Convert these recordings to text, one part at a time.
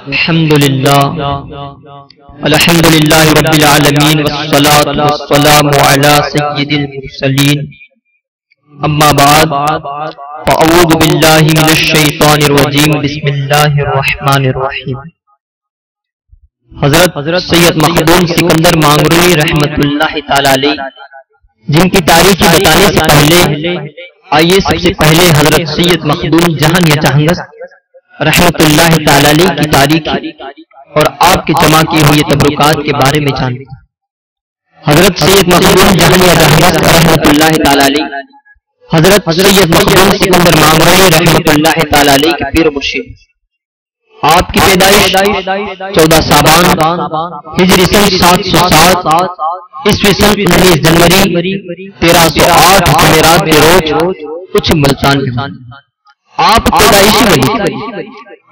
الحمد للہ رب العالمین والصلاة والسلام علی سید المرسلین اما بعد فاعوذ باللہ من الشیطان الرجیم بسم اللہ الرحمن الرحیم۔ حضرت سید مخدوم سکندر مانگروی رحمت اللہ تعالی علیہ جن کی تاریخ بتانے سے پہلے آئیے سب سے پہلے حضرت سید مخدوم جہاں یا جہانگس رحمت اللہ تعالی علیہ کی تاریخ اور آپ کے جمع کیے ہوئے تبرکات کے بارے میں جانیں۔ حضرت سید مخدوم جہاں یا جہانگس رحمت اللہ تعالی علیہ حضرت سید مخدوم سکندر مانگروی رحمت اللہ تعالی علیہ کے پیر مرشد۔ آپ کی پیدائش 14 سابان ہجری سن 707 عیسوی سن 19 جنوری 1308 جمعرات کے روز کچھ ملتان میں۔ آپ پیدائشی ولی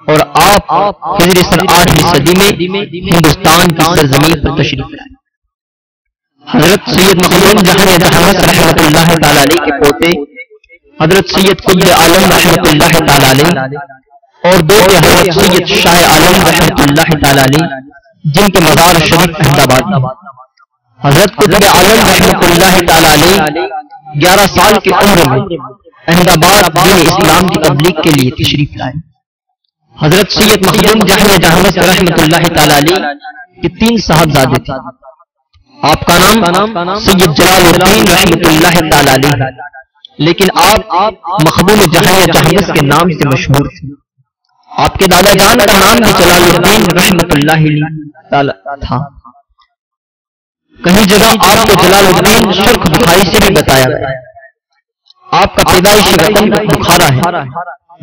اور آپ ہجری سن 8ویں صدی میں ہندوستان کی سرزمین پر تشریف لائے۔ حضرت سید مخدوم جہاں جہانگس رحمت اللہ تعالی علیہ کے پوتے حضرت سید قطب عالم رحمت اللہ تعالی علیہ اور بیٹے حضرت سید شاہ عالم رحمت اللہ تعالی علیہ جن کے مزار شریف احمد آباد۔ حضرت قطب عالم رحمت اللہ تعالی علیہ 11 سال کی عمر میں احمد آباد دین اسلام کی تبلیغ کے لیے تشریف لائے۔ حضرت سید مخدوم جہاں جہانگس رحمت اللہ تعالی علیہ کے 3 صاحبزادے تھے۔ آپ کا نام سید جلال الدین رحمت اللہ تعالی علیہ، لیکن آپ مخدوم جہاں جہانگس کے نام سے مشہور تھے۔ آپ کے دادا جان کا نام بھی جلال الدین رحمت اللہ تعالی تھا۔ کہیں جگہ آپ کو جلال الدین سرخ بخاری سے بھی بتایا گیا۔ آپ کا پیدائشی وطن بخارا ہے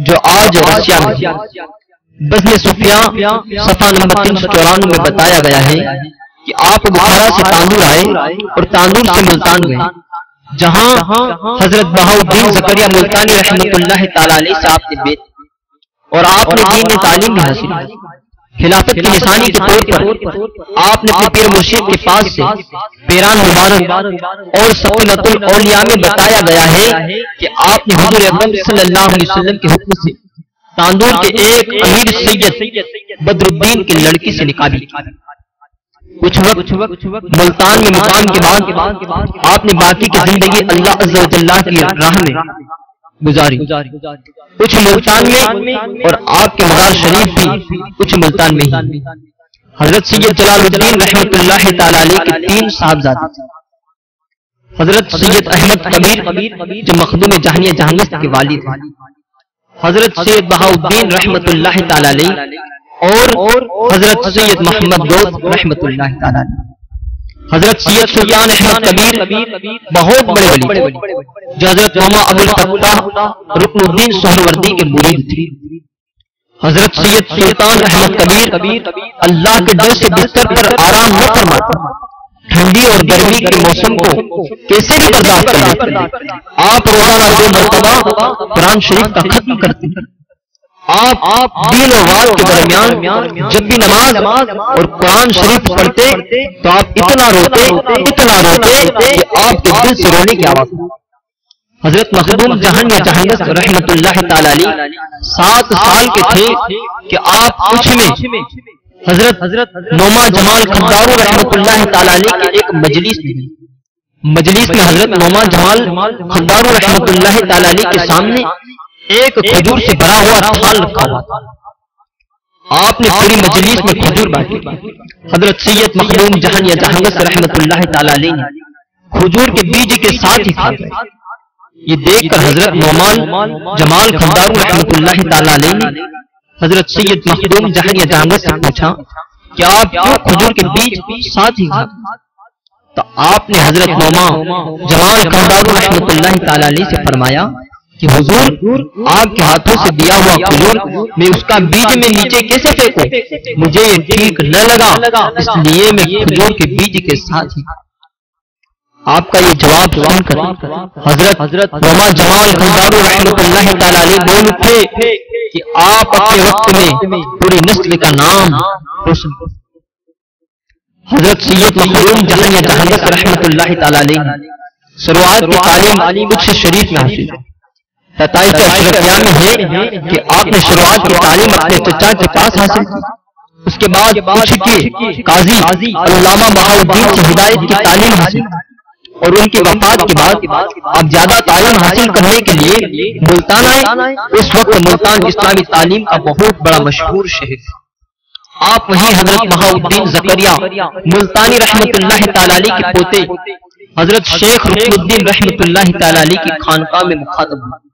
جو آج رشیا میں بزم صفیہ صفحہ نمبر 394 میں بتایا گیا ہے کہ آپ بخارا سے تاندور آئے اور تاندور سے ملتان گئے، جہاں حضرت بہاؤالدین زکریا ملتانی رحمت اللہ تعالی علیہ سے آپ نے بیعت اور آپ نے دین میں تعلیم بھی حاصل کی۔ خلافت کی نشانی کے طور پر آپ نے اپنے پیر مرشد کے پاس سے پیران مبارک اور سفینۃ الاولیاء میں بتایا گیا ہے کہ آپ نے حضور اکرم صلی اللہ علیہ وسلم کے حکم سے تاندور کے ایک امیر سید بدر الدین کی لڑکی سے نکاح کی۔ کچھ وقت ملتان میں مقام کے بعد آپ نے باقی کی زندگی اللہ عز و جل کی راہ میں گزاری، کچھ ملتان میں اور آپ کے مزار شریف بھی کچھ ملتان میں ہی۔ حضرت سید جلال الدین رحمت اللہ تعالی علیہ کے 3 صاحبزادے تھے۔ حضرت سید احمد کبیر جو مخدوم جہاں جہانگس کے والد ہیں، حضرت سید بہاؤالدین رحمت اللہ تعالی علیہ اور حضرت سید محمد دوست رحمت اللہ تعالی علیہ۔ حضرت سید سلطان احمد کبیر بہت بڑے ولی جو حضرت مولانا ابوالفتح رکن الدین سہروردی کے مرید تھے۔ حضرت سید سلطان احمد کبیر اللہ کے ڈر سے بستر پر آرام نہ فرماتے، ٹھنڈی اور گرمی کے موسم کو کیسے بھی برداشت کر لیتے۔ آپ روزانہ 2 مرتبہ قرآن شریف کا ختم کرتے۔ آپ دین و رات کے درمیان جب بھی نماز اور قرآن شریف پڑھتے تو آپ اتنا روتے کہ آپ کے دل سے رونے کی آواز۔ حضرت مخدوم جہاں جہانگس رحمت اللہ تعالی علیہ 7 سال کے تھے کہ آپ کچھ میں حضرت نعمان جمال خدارو رحمت اللہ تعالی علیہ کے ایک مجلس میں حضرت نعمان جمال خدارو رحمت اللہ تعالی علیہ کے سامنے ایک کھجور سے بھرا ہوا تھال رکھا ہوا تھا۔ آپ نے پوری مجلس میں کھجور بانٹی۔ حضرت سید مخدوم جہاں جہانگس رحمت اللہ تعالی علیہ نے کھجور کے بیج کے ساتھ ہی کھا گئے۔ یہ دیکھ کر حضرت نعمان جمال خدارو رحمت اللہ تعالی علیہ نے حضرت سید مخدوم جہاں جہانگس سے پوچھا کہ آپ کیوں کھجور کے بیج ساتھ ہی کھاتے؟ تو آپ نے حضرت نعمان جمال خدارو رحمت اللہ تعالی علیہ سے فرمایا کہ حضور آپ کے ہاتھوں سے دیا ہوا کھجور میں اس کا بیج میں نیچے کیسے پھینکوں؟ مجھے یہ ٹھیک نہ لگا، اس لیے میں کھجور کے بیج کے ساتھ ہی۔ آپ کا یہ جواب سن کر حضرت نعمان جمال خدارو رحمت اللہ تعالی علیہ بول اٹھے کہ آپ اپنے وقت میں پوری نسل کا نام روشن۔ حضرت سید مخدوم جہاں جہانگس رحمت اللہ تعالی علیہ شروعات کی تعلیم کچھ شریف میں حاصل ہے۔ تتائی کے اشرفیہ میں ہے کہ آپ نے شروعات کی تعلیم اپنے چچا کے پاس حاصل کی اس کے بعد کچھ کے قاضی علامہ بہاء الدین سے ہدایت کی تعلیم حاصل، اور ان کی وفات کے بعد آپ زیادہ تعلیم حاصل کرنے کے لیے ملتان آئے۔ اس وقت ملتان اسلامی تعلیم کا بہت بڑا مشہور شہر تھا۔ آپ وہیں حضرت بہاء الدین زکریا ملتانی رحمت اللہ تعالی علیہ کے پوتے حضرت شیخ رکن الدین رحمت اللہ تعالی علیہ کی خانقاہ میں مخاطب ہوئے۔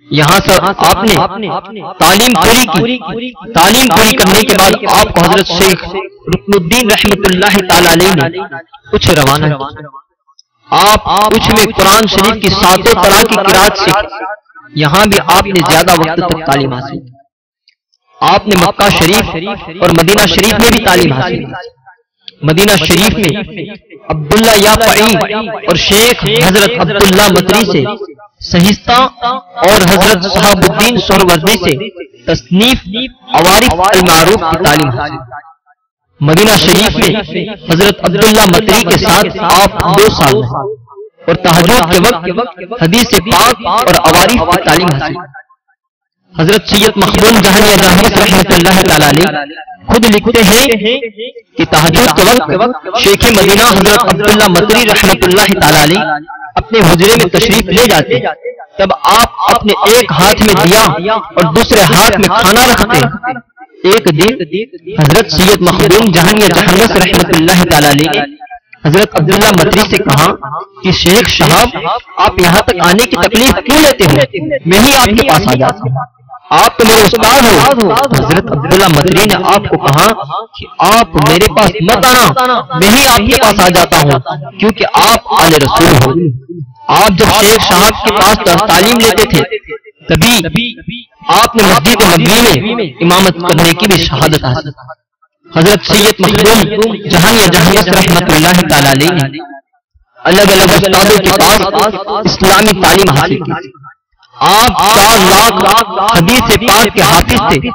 یہاں سے آپ نے تعلیم پوری کی۔ تعلیم پوری کرنے کے بعد آپ کو حضرت شیخ رکن الدین رحمت اللہ تعالی علیہ نے کچھ روانہ کیا۔ آپ کچھ میں قرآن شریف کی 7 طرح کی قرات سیکھی۔ یہاں بھی آپ نے زیادہ وقت تک تعلیم حاصل کی۔ آپ نے مکہ شریف اور مدینہ شریف میں بھی تعلیم حاصل کی۔ مدینہ شریف میں عبداللہ یافعی اور شیخ حضرت عبداللہ مطری سے سہستہ اور حضرت صحاب الدین سہروردی سے تصنیف عوارف المعروف کی تعلیم حاصل کی۔ مدینہ شریف میں حضرت عبداللہ مطری کے ساتھ آپ 2 سال رہے اور تہجد کے وقت حدیث پاک اور عوارف کی تعلیم حاصل کی۔ حضرت سید مخدوم جہانیہ جہانگیر رحمۃ اللہ تعالی علیہ خود لکھتے ہیں کہ تہجد کے وقت شیخ مدینہ حضرت عبداللہ مطری رحمۃ اللہ تعالی علیہ اپنے حجرے میں تشریف لے جاتے، تب آپ اپنے ایک ہاتھ میں دیا اور دوسرے ہاتھ میں کھانا رکھتے۔ ایک دن حضرت سید مخدوم جہانیہ جہانگیر رحمۃ اللہ تعالی علیہ نے حضرت عبداللہ مطری سے کہا کہ شیخ صاحب آپ یہاں تک آنے کی تکلیف کیوں لیتے ہو، میں ہی آپ کے پاس آ جاتا ہوں، آپ تو میرے استاد ہو۔ حضرت عبداللہ مطری نے آپ کو کہا کہ آپ میرے پاس مت آنا، میں ہی آپ کے پاس آ جاتا ہوں، کیونکہ آپ آل رسول ہو۔ آپ جب شیخ صاحب کے پاس تعلیم لیتے تھے تبھی آپ نے مسجد نبوی میں امامت کرنے کی بھی شہادت حاصل۔ حضرت سید مخدوم جہانیہ جہانگیر رحمۃ اللہ تعالی علیہ نے الگ الگ استادوں کے پاس اسلامی تعلیم حاصل کی۔ آپ 4 لاکھ حدیث پاک کے حافظ تھے۔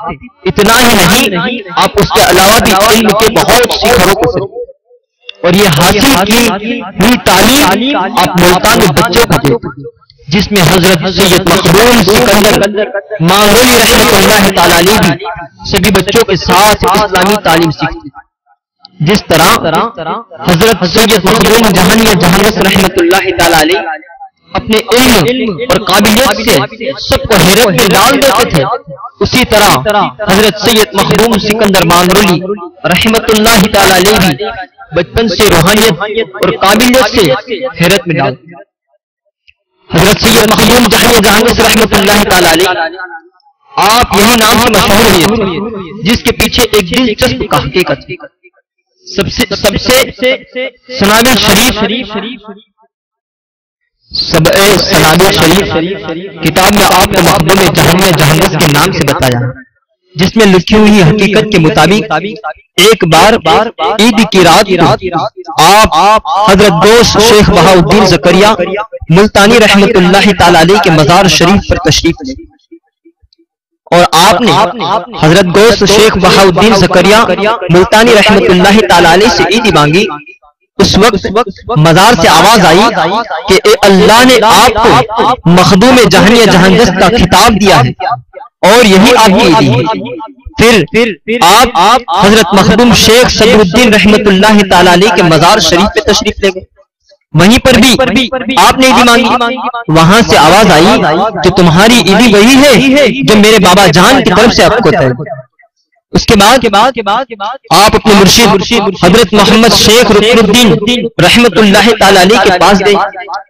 اتنا ہی نہیں، آپ اس کے علاوہ بھی علم کے بہت سی خروق سے، اور یہ حاصل کی ہوئی تعلیم آپ ملتان میں بچوں کو دیتے، جس میں حضرت سید مخدوم سکندر مانگولی رحمۃ اللہ تعالی علیہ بھی سبھی بچوں کے ساتھ اسلامی تعلیم سیکھتے۔ جس طرح حضرت سید مخدوم جہانیہ جہانگیر رحمۃ اللہ تعالی علیہ اپنے علم اور قابلیت سے سب کو حیرت میں ڈال دیتے تھے، اسی طرح حضرت سید مخدوم سکندر مانگولی رحمۃ اللہ تعالی علیہ بھی بچپن سے روحانیت اور قابلیت سے حیرت میں ڈال دیتے۔ حضرت سید مخدوم جہانیہ جہانگیر رحمۃ اللہ تعالی علیہ آپ یہی نام سے مشہور ہوئے تھے، جس کے پیچھے ایک دلچسپ حقیقت سب سے سنابل شریف سنابل شریف کتاب میں آپ کو مخدوم جہانیہ جہانگیر کے نام سے بتایا، جس میں لکھی ہوئی حقیقت کے مطابق ایک بار عید کی رات آپ حضرت دوست شیخ بہاء الدین زکریا ملتانی رحمت اللہ تعالی علیہ کے مزار شریف پر تشریف لے، اور آپ نے حضرت دوست شیخ بہاء الدین زکریا ملتانی رحمت اللہ تعالی علیہ سے عید مانگی۔ اس وقت مزار سے آواز آئی کہ اے اللہ نے آپ کو مخدوم جہانیہ جہانگیر کا خطاب دیا ہے اور یہی آپ کی عید ہے۔ پھر آپ حضرت مخدوم شیخ صدر الدین رحمت اللہ تعالی علیہ کے مزار شریف پہ تشریف لے گئے، وہیں پر بھی آپ نے عیدی مانگی۔ وہاں سے آواز آئی کہ تمہاری عیدی وہی ہے جو میرے بابا جان کی طرف سے آپ کو تھے۔ اس کے بعد آپ اپنے مرشد حضرت محمد شیخ رکن الدین رحمت اللہ تعالی علیہ کے پاس گئے،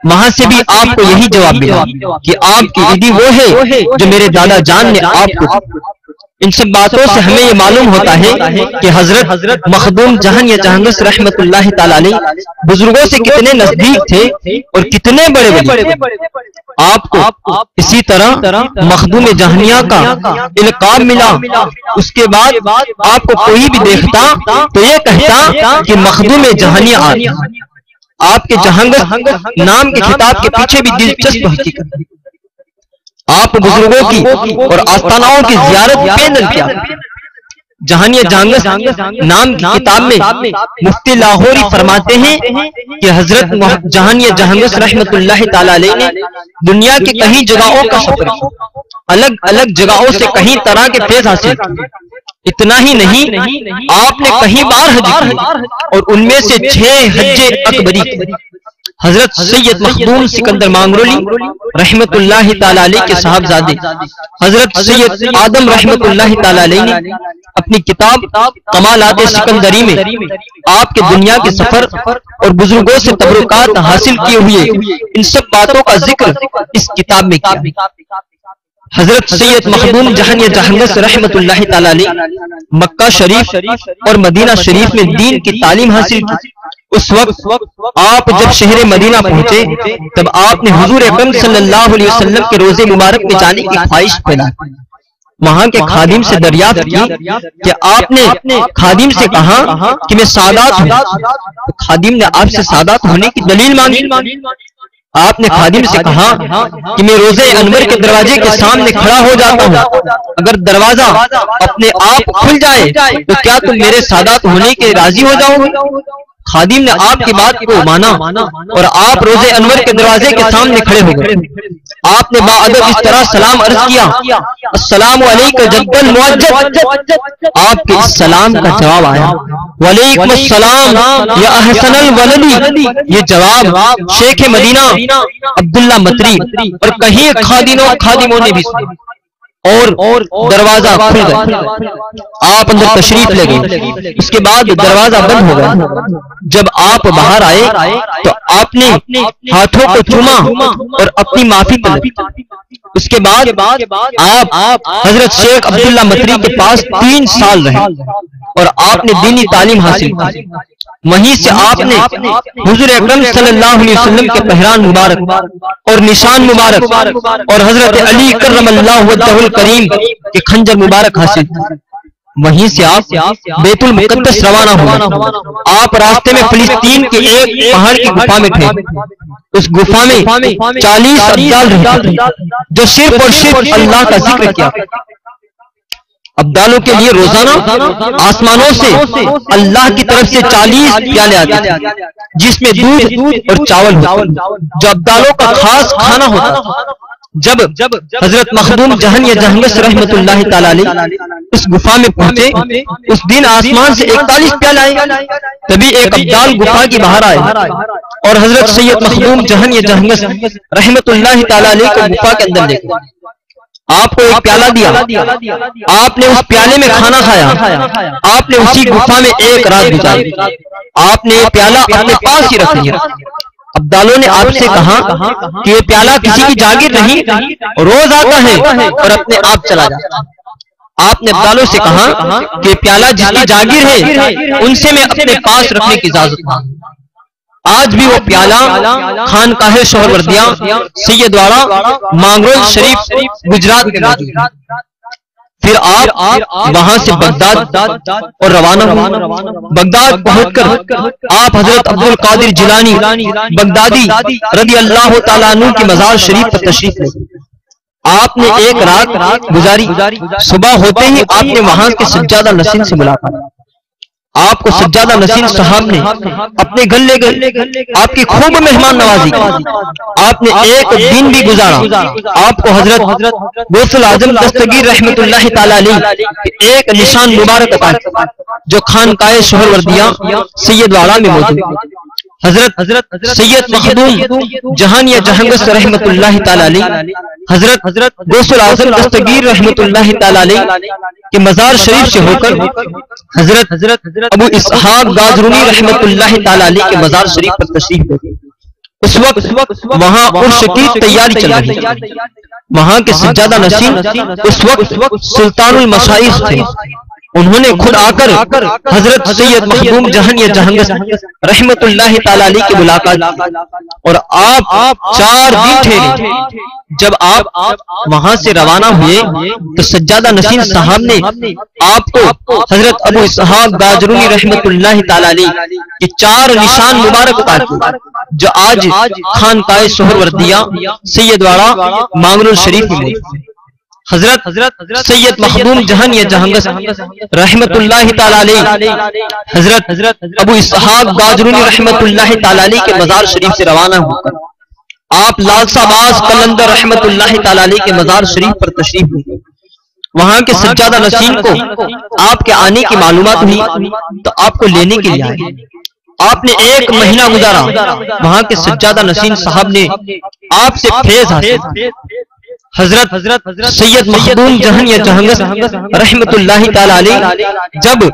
وہاں سے بھی آپ کو یہی جواب ملا کہ آپ کی عیدی وہ ہے جو میرے دادا جان نے آپ کو دی۔ ان سب باتوں سے ہمیں یہ معلوم ہوتا ہے کہ حضرت مخدوم جہانیہ جہانگیر رحمت اللہ تعالی علیہ بزرگوں سے کتنے نزدیک تھے اور کتنے بڑے بڑے۔ آپ کو اسی طرح مخدوم جہانیہ کا القاب ملا۔ اس کے بعد آپ کو کوئی بھی دیکھتا تو یہ کہتا کہ مخدوم جہانیہ آپ کے جہانگیر نام کے خطاب کے پیچھے بھی دلچسپ حقیقت ہے۔ آپ بزرگوں کی اور آستانوں کی زیارت بے نل کیا۔ جہانیہ جہانگیر نام کی کتاب میں مفتی لاہوری فرماتے ہیں کہ حضرت جہانیہ جہانگیر رحمت اللہ تعالی علیہ نے دنیا کے کئی جگہوں کا سفر کیا، الگ الگ جگہوں سے کئی طرح کے فیض حاصل کیے، اتنا ہی نہیں، آپ نے کہیں بار حج کی اور ان میں سے 6 حج اکبری کی۔ حضرت سید مخدوم سکندر مانگرولی رحمت اللہ تعالی علیہ کے صاحبزادے حضرت سید آدم رحمت اللہ تعالی علیہ نے اپنی کتاب کمالات سکندری میں آپ کے دنیا کے سفر اور بزرگوں سے تبرکات حاصل کیے ہوئے ان سب باتوں کا ذکر اس کتاب میں کیا۔ حضرت سید مخدوم جہانیہ جہانگس رحمت اللہ تعالی علیہ مکہ شریف اور مدینہ شریف میں دین کی تعلیم حاصل کی۔ اس وقت آپ جب شہر مدینہ پہنچے تب آپ نے حضور اکرم صلی اللہ علیہ وسلم کے روزے مبارک میں جانے کی خواہش پھیلائی۔ وہاں کے خادم سے دریافت کی کہ آپ نے خادم سے کہا کہ میں سادات ہوں، تو خادم نے آپ سے سادات ہونے کی دلیل مانگی۔ آپ نے خادم سے کہا کہ میں روزے انور کے دروازے کے سامنے کھڑا ہو جاتا ہوں، اگر دروازہ اپنے آپ کھل جائے تو کیا تم میرے سادات ہونے کے راضی ہو جاؤ گے؟ خادم نے آپ کی بات کو مانا اور آپ روزے انور کے دروازے کے سامنے کھڑے ہو گئے۔ آپ نے باادب اس طرح سلام عرض کیا، السلام علیکم جد المعجد۔ آپ کے اس سلام کا جواب آیا، وعلیکم السلام یا احسن الولدی۔ یہ جواب شیخ مدینہ عبداللہ مطری اور کہیں خادموں نے بھی سنا اور دروازہ کھل گیا۔ آپ اندر تشریف لے گئے، اس کے بعد دروازہ بند ہو گیا۔ جب آپ باہر آئے تو آپ نے ہاتھوں کو چوما اور اپنی معافی طلبی۔ اس کے بعد آپ حضرت شیخ عبداللہ مطری کے پاس 3 سال رہے اور آپ نے دینی تعلیم حاصل کی۔ وہیں سے آپ نے حضور اکرم صلی اللہ علیہ وسلم کے پہران مبارک اور نشان مبارک اور حضرت علی کرم اللہ وجہہ الکریم کے خنجر مبارک حاصل کی۔ وہیں سے آپ بیت المقدس روانہ ہوئے۔ آپ راستے میں فلسطین کے ایک پہاڑ کی گفا میں تھے۔ اس گفا میں 40 ابدال رہتے تھے جو صرف اور صرف اللہ کا ذکر کیا۔ ابدالوں کے لیے روزانہ آسمانوں سے اللہ کی طرف سے 40 پیالے آتے تھے جس میں دودھ اور چاول ہوتے، جو ابدالوں کا خاص کھانا ہوتا تھا۔ جب حضرت مخدوم جہانیہ جہانگس رحمت اللہ تعالی علیہ اس گفا میں پہنچے، اس دن آسمان سے 41 پیالے آئے۔ تبھی ایک ابدال گفا کی باہر آئے اور حضرت سید مخدوم جہانیہ جہانگس رحمت اللہ تعالی علیہ کو گفا کے اندر لے گئے۔ آپ کو ایک پیالہ دیا، آپ نے اس پیالے میں کھانا کھایا، آپ نے اسی گفا میں ایک رات گزاری، آپ نے یہ پیالہ اپنے پاس ہی رکھ لیا۔ ابدالوں نے آپ سے کہا کہ یہ پیالہ کسی کی جاگیر نہیں، روز آتا ہے اور اپنے آپ چلا جاتا ہے۔ آپ نے ابدالوں سے کہا کہ یہ پیالہ جس کی جاگیر ہے ان سے میں اپنے پاس رکھنے کی اجازت مانگتا ہوں۔ آج بھی وہ پیالہ خانقاہ سہروردیہ سیدواڑہ مانگرول شریف گجرات میں موجود ہے۔ پھر آپ وہاں سے بغداد اور روانہ ہوئے۔ بغداد پہنچ کر آپ حضرت عبد القادر جیلانی بغدادی رضی اللہ تعالیٰ عنہ کی مزار شریف پر تشریف لے۔ آپ نے ایک رات گزاری، صبح ہوتے ہی آپ نے وہاں کے سجادہ نشین سے ملاقات۔ آپ کو سجادہ نشین صاحب نے اپنے گھر لے گئے، آپ کی خوب مہمان نوازی کی۔ آپ نے ایک دن بھی گزارا۔ آپ کو حضرت غوث الاعظم دستگیر رحمت اللہ تعالی علیہ ایک نشان مبارک عطا کیا جو خانقاہ سہروردیہ سیدواڑہ میں موجود ہے۔ حضرت سید مخدوم جہانیہ جہانگس رحمت اللہ تعالی علیہ حضرت غوث الاعظم دستگیر رحمت اللہ تعالی علیہ کے مزار شریف سے ہو کر حضرت ابو اسحاق گاجرونی رحمت اللہ تعالی علیہ کے مزار شریف پر تشریف لے گئے۔ اس وقت وہاں عرس کی تیاری چل رہی تھی۔ وہاں کے سجادہ نشین اس وقت سلطان المشائخ تھے۔ انہوں نے خود آ کر حضرت سید مخدوم جہانیہ جہانگس رحمت اللہ تعالی علیہ کی ملاقات کی اور آپ 4 دن ٹھہرے۔ جب آپ وہاں سے روانہ ہوئے تو سجادہ نشین صاحب نے آپ کو حضرت ابو اسحاق گاجرونی رحمت اللہ تعالی علیہ کی 4 نشان مبارک عطا کیے جو آج خانقاہ سہروردیہ سیدواڑہ مانگرول شریف میں موجود ہے۔ حضرت سید مخدوم جہانیہ جہانگس رحمت اللہ تعالی علیہ حضرت ابو اسحاق گاجرونی رحمت اللہ تعالی علیہ کے مزار شریف سے روانہ ہو کر آپ لالسا باز قلندر رحمت اللہ تعالی علیہ کے مزار شریف پر تشریف لے گئے۔ وہاں کے سجادہ نشین کو آپ کے آنے کی معلومات ہوئی تو آپ کو لینے کے لیے آئے۔ آپ نے 1 مہینہ گزارا، وہاں کے سجادہ نشین صاحب نے آپ سے فیض حاصل۔ حضرت سید مخدوم جہن یا جہنگس رحمت اللہ تعالی علیہ جب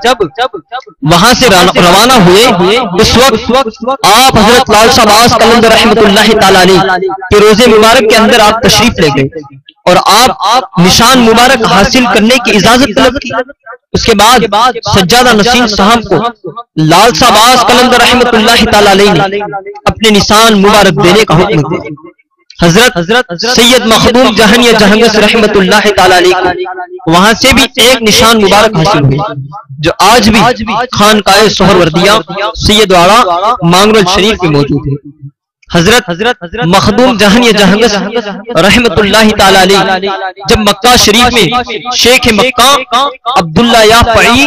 وہاں سے روانہ ہوئے، اس وقت آپ حضرت لال شاہ باز قلندر رحمت اللہ تعالی علیہ کے روزے مبارک کے اندر آپ تشریف لے گئے اور آپ نشان مبارک حاصل کرنے کی اجازت طلب کی۔ اس کے بعد سجادہ نشین صاحب کو لال شاہ باز قلندر رحمت اللہ تعالی علیہ نے اپنے نشان مبارک دینے کا حکم دیا۔ حضرت سید مخدوم جہن یا جہنگس رحمت اللہ تعالی علیہ کو وہاں سے بھی ایک نشان مبارک حاصل ہوئی جو آج بھی خانقاہ سہروردیہ سید واڑہ مانگرول شریف میں موجود ہے۔ حضرت مخدوم جہن یا جہنگس رحمت اللہ تعالی علیہ جب مکہ شریف میں شیخ مکہ عبداللہ یافعی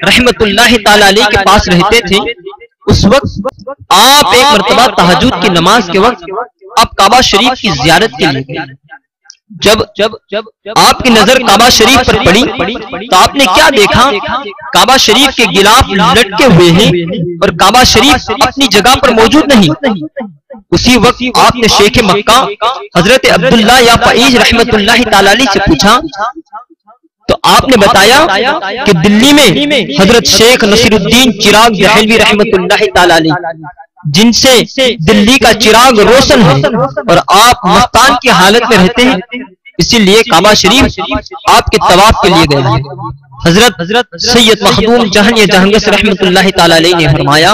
رحمت اللہ تعالی علیہ کے پاس رہتے تھے، اس وقت آپ ایک مرتبہ تہجد کی نماز کے وقت آپ کعبہ شریف کی زیارت کے لیے گئے۔ جب آپ کی نظر کعبہ شریف پر پڑی تو آپ نے کیا دیکھا؟ کعبہ شریف کے غلاف لٹکے ہوئے ہیں اور کعبہ شریف اپنی جگہ پر موجود نہیں۔ اسی وقت آپ نے شیخ مکہ حضرت عبداللہ یافعی رحمت اللہ تعالی علیہ سے پوچھا تو آپ نے بتایا کہ دلی میں حضرت شیخ نصیر الدین چراغ دہلوی رحمت اللہ تعالی علیہ جن سے دلی کا چراغ روشن ہے اور آپ مستان کی حالت میں رہتے ہیں، اسی لیے کعبہ شریف آپ کے طواف کے لیے گئے ہیں۔ حضرت سید مخدوم جہن یا جہنگس رحمت اللہ تعالی علیہ نے فرمایا،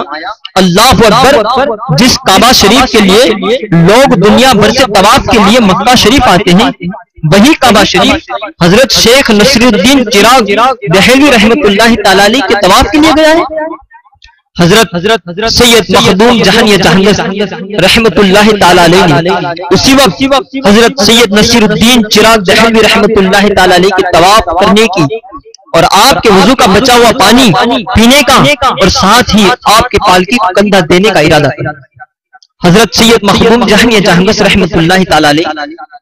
اللہ اکبر، جس کعبہ شریف کے لیے لوگ دنیا بھر سے طواف کے لیے مکہ شریف آتے ہیں، وہی کعبہ شریف حضرت شیخ نصیر الدین چراغ دہلوی رحمت اللہ تعالی علیہ کے طواف کے لیے گیا ہے۔ حضرت سید مخدوم جہن یا جہنگس رحمت اللہ تعالی علیہ نے اسی وقت حضرت سید نصیر الدین چراغ دہلوی رحمت اللہ تعالی علیہ کے طواف کرنے کی اور آپ کے وضو کا بچا ہوا پانی پینے کا اور ساتھ ہی آپ کے پالکی کو کندھا دینے کا ارادہ کیا۔ حضرت سید مخدوم جہن یا جہنگس رحمت اللہ تعالی علیہ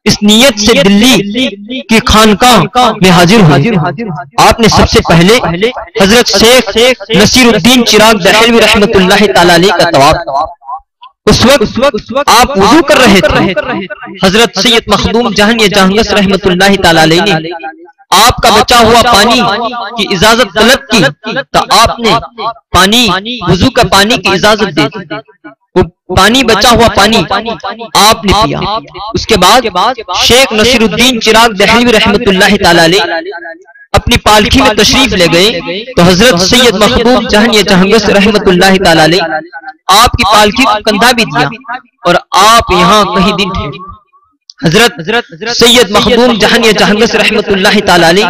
اس نیت سے دلی کی خانقاہ میں حاضر ہوئے۔ آپ نے سب سے پہلے حضرت شیخ نصیر الدین چراغ دہلوی رحمت اللہ تعالی علیہ کا طواف، اس وقت آپ وضو کر رہے تھے۔ حضرت سید مخدوم جہن یا جہنگس رحمت اللہ تعالی علیہ نے آپ کا بچا ہوا پانی کی اجازت طلب کی تو آپ نے وضو کا پانی کی اجازت دے دی۔ پانی بچا ہوا پانی آپ نے پیا۔ اس کے بعد شیخ نصیر الدین چراغ دہلوی رحمت اللہ تعالی علیہ اپنی پالکی میں تشریف لے گئے تو حضرت سید مخدوم جہن یا جہنگس رحمت اللہ تعالی علیہ آپ کی پالکی کو کندھا بھی دیا اور آپ یہاں کہیں دن ٹھہرے۔ حضرت سید مخدوم جہن یا جہنگس رحمت اللہ تعالی علیہ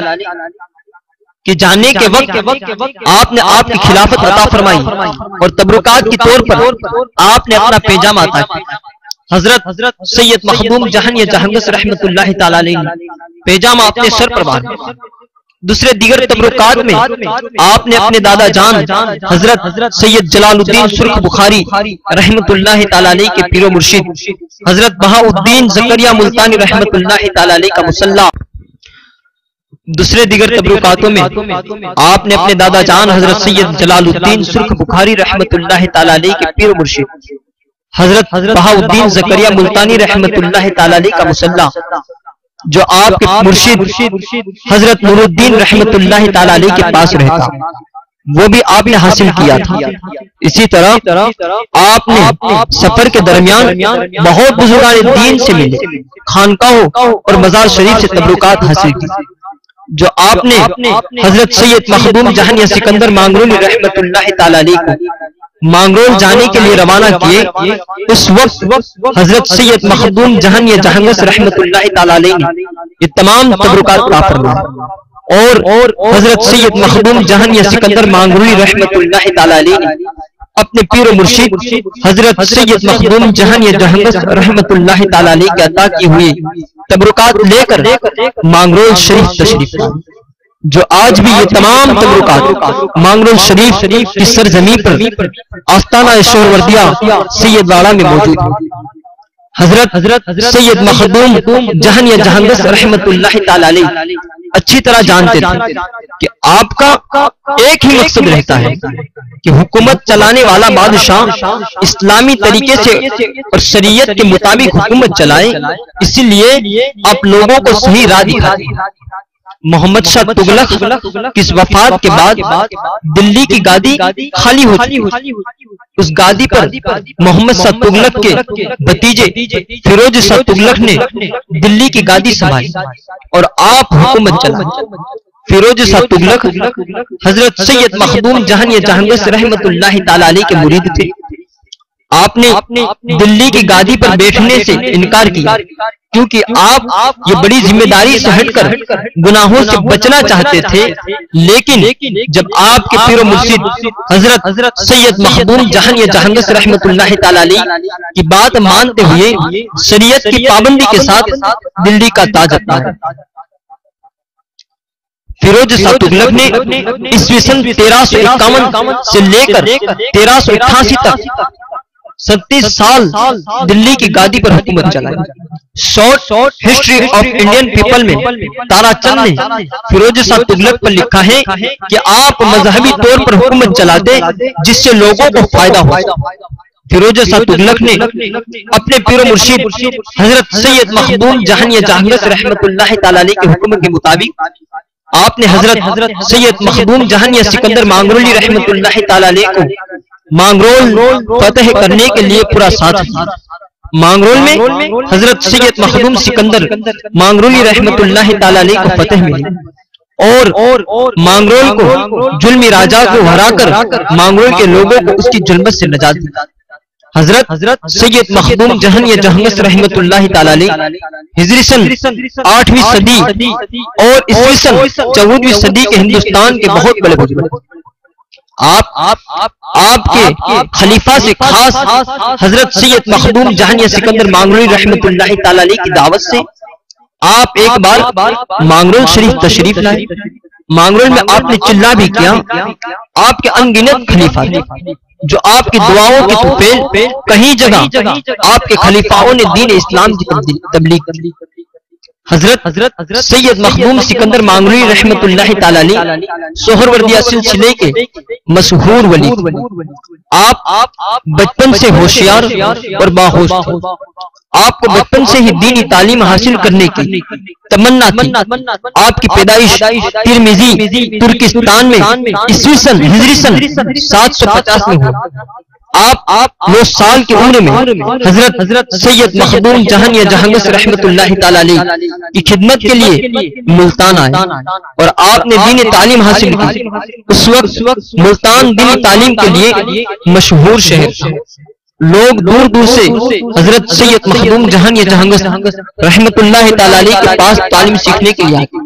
کہ جانے کے وقت آپ نے آپ کی خلافت عطا فرمائی اور تبرکات کی طور پر آپ نے اپنا پیجامہ عطا کیا۔ حضرت سید مخدوم جہن یا جہنگس رحمت اللہ تعالی علیہ نے پیجامہ اپنے سر پر باندھا۔ دوسرے دیگر تبرکات میں آپ نے اپنے دادا جان حضرت سید جلال الدین سرخ بخاری رحمت اللہ تعالی علیہ کے پیر و مرشد حضرت بہاء الدین زکریا ملتانی رحمت اللہ تعالی علیہ کا مصلی، دوسرے دیگر تبرکاتوں میں آپ نے اپنے دادا جان حضرت سید جلال الدین سرخ بخاری رحمت اللہ تعالی علیہ کے پیر و مرشد حضرت بہاء الدین زکریا ملتانی رحمت اللہ تعالی علیہ کا مصلی جو آپ کے مرشد حضرت نور الدین رحمت اللہ تعالی علیہ کے پاس رہتا، وہ بھی آپ نے حاصل کیا تھا۔ اسی طرح آپ نے سفر کے درمیان بہت بزرگان دین سے ملے، خانقاہوں اور مزار شریف سے تبرکات حاصل کی جو آپ نے حضرت سید مخدوم جہن یا سکندر مانگرولی رحمت اللہ تعالی علیہ کو مانگرول جانے کے لیے روانہ کیے۔ اس وقت حضرت سید مخدوم جہن یا جہنگس رحمت اللہ تعالی علیہ نے یہ تمام تبرکات عطا فرمائے اور حضرت سید مخدوم جہن یا سکندر مانگرولی رحمت اللہ تعالی علیہ نے اپنے پیر و مرشد حضرت سید مخدوم جہن یا جہنگس رحمت اللہ تعالی علیہ کے عطا کی ہوئی تبرکات لے کر مانگرول شریف تشریف لائے، جو آج بھی یہ تمام تبرکات مانگرول شریف کی سرزمین پر آستانہ سہروردیہ سید واڑہ میں موجود ہے۔ حضرت سید مخدوم جہن یا جہنگس رحمت اللہ تعالی علیہ اچھی طرح جانتے تھے کہ آپ کا ایک ہی مقصد رہتا ہے کہ حکومت چلانے والا بادشاہ اسلامی طریقے سے اور شریعت کے مطابق حکومت چلائے، اسی لیے آپ لوگوں کو صحیح راہ دکھاتے ہیں۔ محمد شاہ تغلق کی وفات کے بعد دلی کی گادی خالی ہو چکی۔ اس گادی پر محمد شاہ تغلق کے بھتیجے فیروز شاہ تغلق نے دلی کی گادی سنبھالی اور آپ حکومت چلائے۔ فیروز شاہ تغلق حضرت سید مخدوم جہانیہ جہانگیر رحمت اللہ تعالی علیہ کے مرید تھے۔ آپ نے دلی کی گادی پر بیٹھنے سے انکار کیا کیونکہ آپ یہ بڑی ذمہ داری سے ہٹ کر گناہوں سے بچنا چاہتے تھے، لیکن جب آپ کے پیر و مرشد حضرت سید مخدوم جہانیہ جہانگیر رحمت اللہ تعالی علیہ کی بات مانتے ہوئے شریعت کی پابندی کے ساتھ دلی کا تاج اپنایا۔ فیروز شاہ تغلق نے عیسوی سن 1351 سے لے کر 1388 تک 37 سال دلی کی گادی پر حکومت چلائی۔ Short history of Indian people میں تارا چند نے فیروز شاہ تغلق پر لکھا ہے کہ آپ مذہبی طور پر حکومت چلاتے جس سے لوگوں کو فائدہ ہو۔ فیروز شاہ تغلق نے اپنے پیر و مرشد حضرت سید مخدوم جہانیہ جہانگیر رحمت اللہ تعالی علیہ کے حکم کے مطابق آپ نے حضرت سید مخدوم جہانیہ سکندر مانگرولی رحمت اللہ تعالی علیہ کو مانگرول فتح کرنے کے لیے پورا ساتھ دیا۔ مانگرول میں حضرت سید مخدوم سکندر مانگرولی رحمت اللہ تعالی علیہ کو فتح ملی اور مانگرول کو ظلمی راجا کو ہرا کر مانگرول کے لوگوں کو اس کی ظلمت سے نجات دی۔ حضرت سید مخدوم جہانیہ جہانگیر رحمت اللہ تعالی علیہ ہجری سن 8ویں صدی اور عیسوی سن 14ویں صدی کے ہندوستان کے بہت بڑے بزرگ۔ آپ کے خلیفہ سے خاص حضرت سید مخدوم جہانیہ سکندر مانگرولی رحمت اللہ تعالی علیہ کی دعوت سے آپ ایک بار مانگرول شریف تشریف لائے۔ مانگرول میں آپ نے چلہ بھی کیا۔ آپ کے انگنت خلیفہ تھے جو آپ کی دعاؤں کی طفیل کہیں جگہ آپ کے خلیفاؤں نے دین اسلام کی تبلیغ کی۔ حضرت سید مخدوم سکندر مانگرولی رحمت اللہ تعالی علیہ سہروردیہ سلسلے کے مشہور ولی تھے۔ آپ بچپن سے ہوشیار اور باہوش تھے۔ آپ کو بچپن سے ہی دینی تعلیم حاصل کرنے کی تمنا تھی۔ آپ کی پیدائش ترمذی ترکستان میں عیسوی سن ہجری سن 750 میں ہوئی۔ آپ 9 سال کی عمر میں حضرت سید مخدوم جہانیہ جہانگیر رحمت اللہ تعالی علیہ کی خدمت کے لیے ملتان آئے اور آپ نے دینی تعلیم حاصل کی۔ اس وقت ملتان دینی تعلیم کے لیے مشہور شہر تھا۔ لوگ دور دور سے حضرت سید مخدوم جہانیہ جہانگیر رحمت اللہ تعالی علیہ کے پاس تعلیم سیکھنے کے لیے آئے۔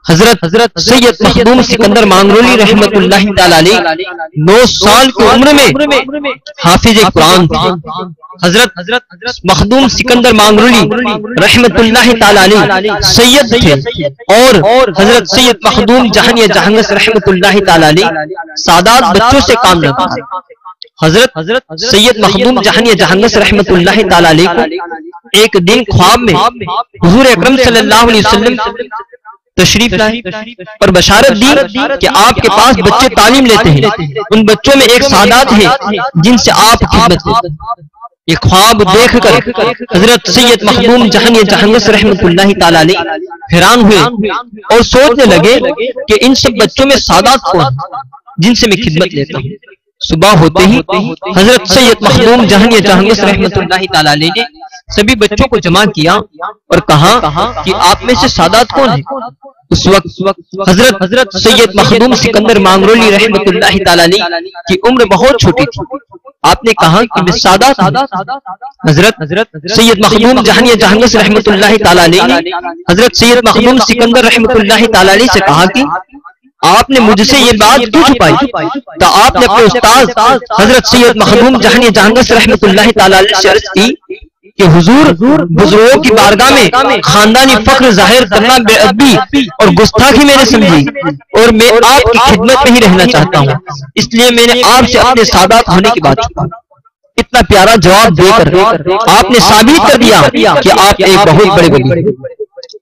حضرت سید مخدوم سکندر مانگرولی رحمت اللہ تعالی علیہ 9 سال کی عمر میں حافظ قرآن تھے۔ حضرت مخدوم سکندر مانگرولی رحمت اللہ تعالی علیہ سید تھے اور حضرت سید مخدوم جہانیہ جہانگیر رحمت اللہ تعالی علیہ سادات بچوں سے کام لیتے تھے۔ حضرت سید مخدوم جہانیہ جہانگیر رحمت اللہ تعالی علیہ کو ایک دن خواب میں حضور اکرم صلی اللہ علیہ وسلم تشریف لائے اور بشارت دی کہ آپ کے پاس بچے تعلیم لیتے ہیں، ان بچوں میں ایک سادات ہے جن سے آپ خدمت کرتے ہیں۔ یہ خواب دیکھ کر حضرت سید مخدوم جہانیہ جہانگیر رحمت اللہ تعالی علیہ حیران ہوئے اور سوچنے لگے کہ ان سب بچوں میں سادات کون ہیں جن سے میں خدمت لیتا ہوں۔ صبح ہوتے ہی حضرت سید مخدوم جہانیہ جہانگیر رحمت اللہ تعالی علیہ نے سبھی بچوں کو جمع کیا اور کہا کہ آپ میں سے سادات کون ہیں۔ اس وقت حضرت سید مخدوم سکندر مانگرولی رحمت اللہ تعالی علیہ کی عمر بہت چھوٹی تھی۔ آپ نے کہا کہ میں سادات ہوں۔ حضرت سید مخدوم جہانیہ جہانگیر رحمت اللہ تعالی علیہ نے حضرت سید مخدوم سکندر رحمت اللہ تعالی علیہ سے کہا کہ آپ نے مجھ سے یہ بات کیوں چھپائی؟ تو آپ نے اپنے استاد حضرت سید مخدوم جہانیہ جہانگیر رحمت اللہ تعالی علیہ سے عرض کی کہ حضور بزرگوں کی بارگاہ میں خاندانی فخر ظاہر کرنا بے ادبی اور گستاخی میں نے سمجھی اور میں آپ کی خدمت میں ہی رہنا چاہتا ہوں، اس لیے میں نے آپ سے اپنے سادات ہونے کی بات چھپا۔ اتنا پیارا جواب دے کر آپ نے ثابت کر دیا کہ آپ ایک بہت بڑے ولی ہیں۔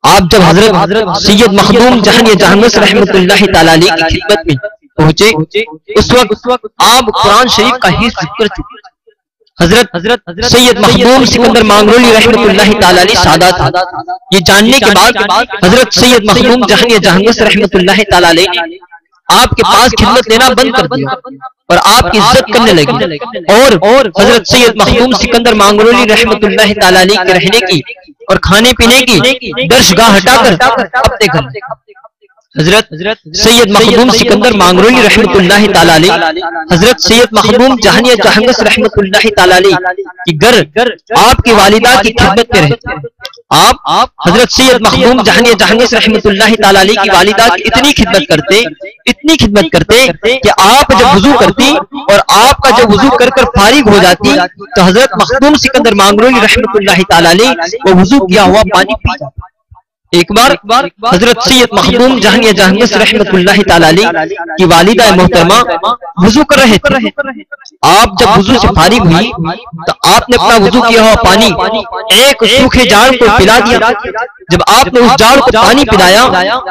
آپ جب حضرت سید مخدوم جہانیہ جہانگس رحمت اللہ تعالی علیہ کی خدمت میں پہنچے، اس وقت آپ قرآن شریف کا حفظ کر چکے۔ حضرت سید مخدوم سکندر مانگرولی رحمت اللہ تعالی علیہ سادات تھا۔ یہ جاننے کے بعد حضرت سید مخدوم جہانیہ جہانگس رحمت اللہ تعالی علیہ نے آپ کے پاس خدمت لینا بند کر دیا اور آپ کی عزت کرنے لگی، اور حضرت سید مخدوم سکندر مانگرولی رحمت اللہ تعالی علیہ کے رہنے کی اور کھانے پینے کی درشگاہ ہٹا کر اپنے گھر حضرت سید مخدوم سکندر مانگرولی رحمت اللہ تعالی علیہ، حضرت سید مخدوم جہانیہ جہانگس رحمت اللہ تعالی علیہ کی گھر آپ کی والدہ کی خدمت میں رہتے۔ آپ حضرت سید مخدوم جہانیہ جہانگس رحمت اللہ تعالی علیہ کی والدہ کی اتنی خدمت کرتے کہ آپ جب وضو کرتی اور آپ کا جب وضو کر فارغ ہو جاتی تو حضرت مخدوم سکندر مانگرولی رحمت اللہ تعالی علیہ وہ وضو کیا ہوا پانی پی جاتا۔ ایک بار حضرت سید مخدوم جہانیہ جہانگس رحمت اللہ تعالی علیہ کی والدہ محترمہ وضو کر رہے تھے۔ آپ جب وضو سے فارغ ہوئی تو آپ نے اپنا وضو کیا ہوا پانی ایک سوکھے جھاڑ کو پلا دیا۔ جب آپ نے اس جھاڑ کو پانی پلایا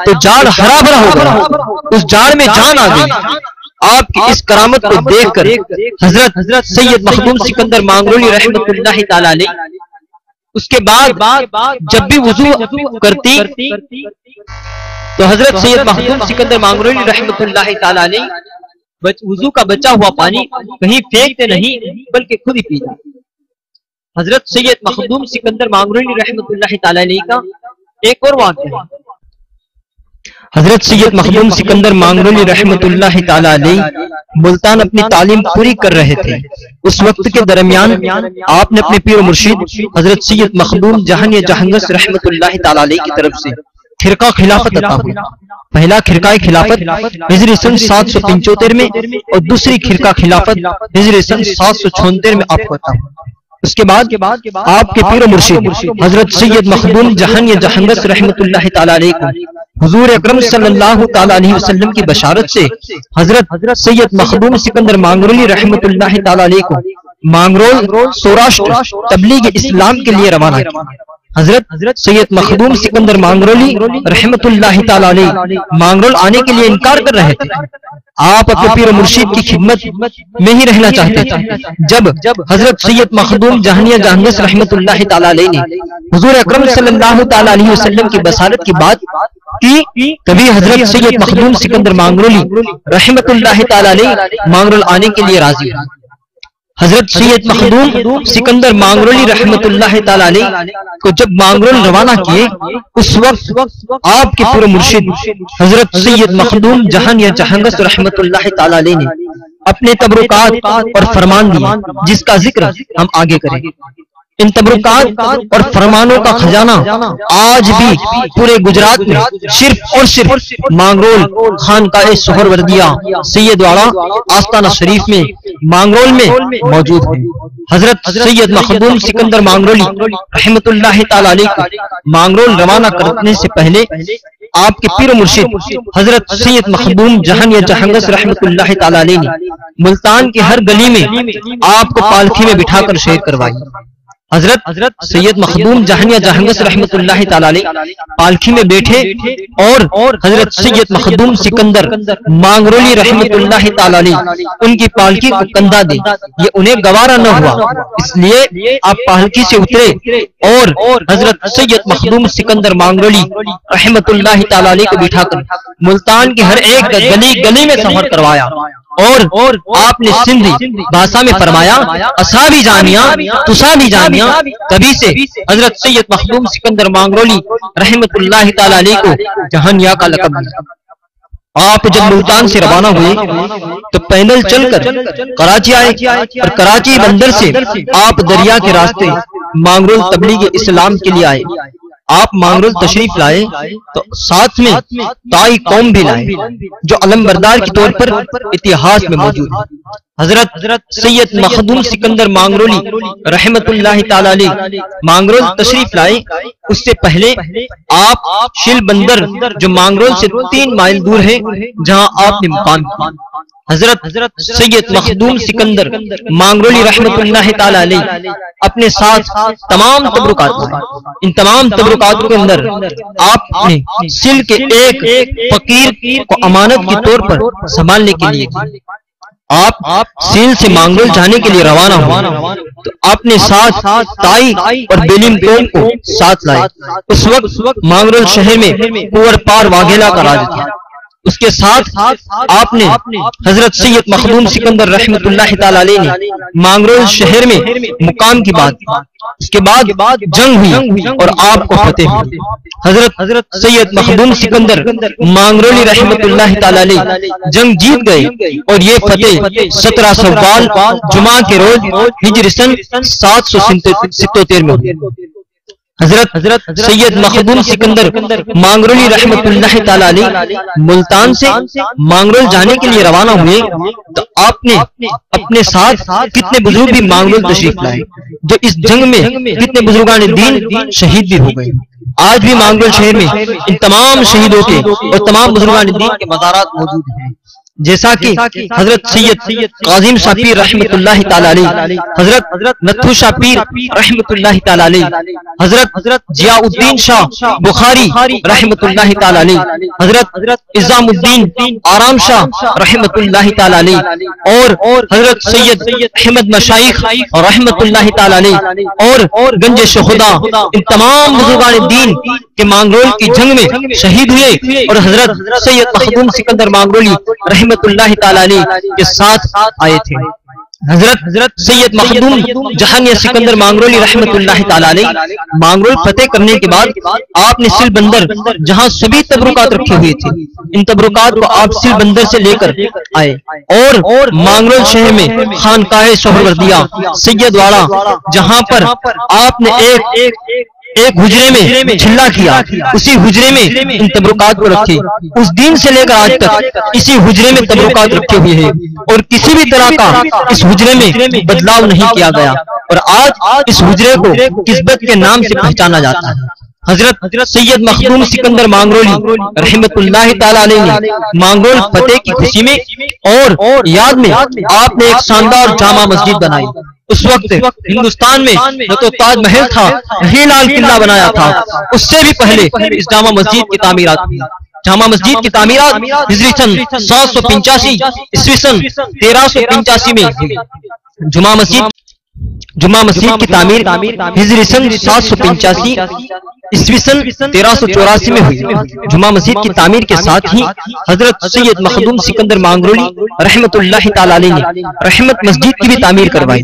تو جھاڑ ہرا بھرا ہو گیا، اس جھاڑ میں جان آ گئی۔ آپ کی اس کرامت کو دیکھ کر حضرت سید مخدوم سکندر مانگرولی رحمت اللہ تعالی علیہ اس کے بعد جب بھی وضو کرتی تو حضرت سید مخدوم سکندر مانگرولی رحمت اللہ تعالی علیہ وضو کا بچا ہوا پانی کہیں پھینکتے نہیں بلکہ خود ہی پی جاتے۔ حضرت سید مخدوم سکندر مانگرولی رحمت اللہ تعالی علیہ کا ایک اور واقعہ ہے۔ حضرت سید مخدوم سکندر مانگرولی رحمت اللہ تعالی علیہ ملتان اپنی تعلیم پوری کر رہے تھے۔ اس وقت کے درمیان آپ نے اپنے پیر و مرشید حضرت سید مخدوم جہانیہ جہانگس رحمت اللہ تعالی علیہ کی طرف سے خرقہ خلافت عطا ہوئی۔ پہلا خرقہ خلافت ہجری سن 775 میں اور دوسری خرقہ خلافت ہجری سن 776 میں آپ کو عطا ہوئی۔ اس کے بعد آپ کے پیر و مرشید حضرت سید مخدوم جہانیہ جہانگس رحمت اللہ تعالی علیہ کو حضور اکرم صلی اللہ تعالی علیہ وسلم کی بشارت سے حضرت سید مخدوم سکندر مانگرولی رحمت اللہ تعالی علیہ کو مانگرول سوراشٹر تبلیغ اسلام کے لیے روانہ کیا۔ حضرت سید مخدوم سکندر مانگرولی رحمت اللہ تعالی علیہ مانگرول آنے کے لیے انکار کر رہے تھے۔ آپ اپنے پیر و مرشید کی خدمت میں ہی رہنا چاہتے تھے۔ جب حضرت سید مخدوم جہانیہ جہانگس رحمت اللہ تعالی علیہ نے حضور اکرم صلی اللہ تعالی علیہ وسلم کی بصارت کی بات کی، تبھی حضرت سید مخدوم سکندر مانگرولی رحمت اللہ تعالی علیہ مانگرول آنے کے لیے راضی ہوئے۔ حضرت سید مخدوم سکندر مانگرولی رحمت اللہ تعالی علیہ کو جب مانگرول روانہ کیے، اس وقت آپ کے پیر و مرشد حضرت سید مخدوم جہانیہ جہانگس رحمت اللہ تعالی علیہ نے اپنے تبرکات اور فرمان دیے، جس کا ذکر ہم آگے کریں گے۔ ان تبرکات اور فرمانوں کا خزانہ آج بھی پورے گجرات میں صرف مانگرول خانقاہ سہروردیہ سید واڑہ آستانہ شریف میں مانگرول میں موجود ہے۔ حضرت سید مخدوم سکندر مانگرولی رحمت اللہ تعالی علیہ کو مانگرول روانہ کرنے سے پہلے آپ کے پیر و مرشد حضرت سید مخدوم جہانیہ جہانگس رحمت اللہ تعالی علیہ نے ملتان کی ہر گلی میں آپ کو پالکی میں بٹھا کر شیر کروائی۔ حضرت سید مخدوم جہانیہ جہانگس رحمت اللہ تعالی علیہ پالکی میں بیٹھے اور حضرت سید مخدوم سکندر مانگرولی رحمت اللہ تعالی علیہ ان کی پالکی کو کندھا دے، یہ انہیں گوارا نہ ہوا، اس لیے آپ پالکی سے اترے اور حضرت سید مخدوم سکندر مانگرولی رحمت اللہ تعالی علیہ کو بٹھا کر ملتان کی ہر ایک گلی میں سفر کروایا، اور آپ نے سندھی بھاشا میں فرمایا اصحابی جامعہ تصابی جامعہ۔ تبھی سے حضرت سید مخدوم سکندر مانگرولی رحمت اللہ تعالی علیہ کو جہانیہ کا لقب ملا۔ آپ جب ملتان سے روانہ ہوئے تو پیدل چل کر کراچی آئے اور کراچی بندر سے آپ دریا کے راستے مانگرول تبلیغ اسلام کے لیے آئے۔ آپ مانگرول تشریف لائے تو ساتھ میں تائی قوم بھی لائے جو علم بردار کے طور پر اتہاس میں موجود ہے۔ حضرت سید مخدوم سکندر مانگرولی رحمت اللہ تعالی علیہ مانگرول تشریف لائے، اس سے پہلے آپ شل بندر جو مانگرول سے 3 مائل دور ہے جہاں آپ نے مقام کیا، حضرت سید مخدوم سکندر مانگرولی رحمت اللہ تعالی علیہ اپنے ساتھ تمام تبرکات لائے۔ ان تمام تبرکات کے اندر آپ نے سل کے ایک فقیر کو امانت کے طور پر سنبھالنے کے لیے آپ سیل سے مانگرول جانے کے لیے روانہ ہوئے، تو آپ نے ساتھ تائی اور بیلیم ٹون کو ساتھ لائے۔ اس وقت مانگرول شہر میں پور پار واگھیلا کا راج تھا۔ اس کے ساتھ آپ نے حضرت سید مخدوم سکندر رحمت اللہ تعالی علیہ نے مانگرول شہر میں مقام کی بات کی۔ اس کے بعد جنگ ہوئی اور آپ کو فتح ہوئی۔ حضرت سید مخدوم سکندر مانگرولی رحمت اللہ تعالی علیہ جنگ جیت گئے اور یہ فتح 17 سوال جمعہ کے روز ہجری سن 777 میں ہوئی۔ حضرت سید مخدوم سکندر مانگرولی رحمت اللہ تعالی علیہ ملتان سے مانگرول جانے کے لیے روانہ ہوئے، تو آپ نے اپنے ساتھ کتنے بزرگ بھی مانگرول تشریف لائے، جو اس جنگ میں کتنے بزرگان دین شہید بھی ہو گئے۔ آج بھی مانگرول شہر میں ان تمام شہیدوں کے اور تمام بزرگان دین کے مزارات موجود ہیں، جیسا کہ حضرت سید قاظم شاہ پیر رحمت اللہ تعالی علیہ، حضرت نتھو شاہ پیر رحمت اللہ تعالی علیہ، حضرت ضیاء الدین شاہ بخاری رحمت اللہ تعالی علیہ، حضرت عظام الدین آرام شاہ رحمت اللہ تعالی علیہ، اور حضرت سید احمد مشائخ رحمت اللہ تعالی علیہ، اور گنج شہدا، ان تمام بزرگان دین کے مانگرول کی جنگ میں شہید ہوئے، اور حضرت سید مخدوم سکندر مانگرولی رحمت اللہ تعالی علیہ کے ساتھ آئے تھے۔ حضرت سید مخدوم جہانیہ سکندر مانگرولی رحمت اللہ تعالی علیہ مانگرول فتح کرنے کے بعد آپ نے سل بندر جہاں سبھی تبرکات رکھے ہوئے تھے، ان تبرکات کو آپ سل بندر سے لے کر آئے اور مانگرول شہر میں خانقاہ سہروردیہ سید واڑہ، جہاں پر آپ نے ایک حجرے میں چھلا کیا، اسی حجرے میں ان تبرکات کو رکھے۔ اس دن سے لے کر آج تک اسی حجرے میں تبرکات رکھے ہوئے ہیں، اور کسی بھی طرح کا اس حجرے میں بدلاؤ نہیں کیا گیا، اور آج اس حجرے کو کسبت کے نام سے پہچانا جاتا ہے۔ حضرت سید مخدوم سکندر مانگرولی رحمت اللہ تعالی علیہ نے مانگرول فتح کی خوشی میں اور یاد میں آپ نے ایک شاندار جامع مسجد بنائی۔ اس وقت ہندوستان میں نہ تو تاج محل تھا، نہ لال قلعہ بنایا تھا، اس سے بھی پہلے اس جامع مسجد کی تعمیرات ہوئی۔ جامع مسجد کی تعمیرات ہجری سن 785 عیسوی سن 1385 میں ہوئی۔ جمعہ مسجد کی تعمیر ہجری سن 785 عیسوی سن 1384 میں ہوئی۔ جمعہ مسجد کی تعمیر کے ساتھ ہی حضرت سید مخدوم سکندر مانگرولی رحمت اللہ تعالی علیہ نے رحمت مسجد کی بھی تعمیر کروائی۔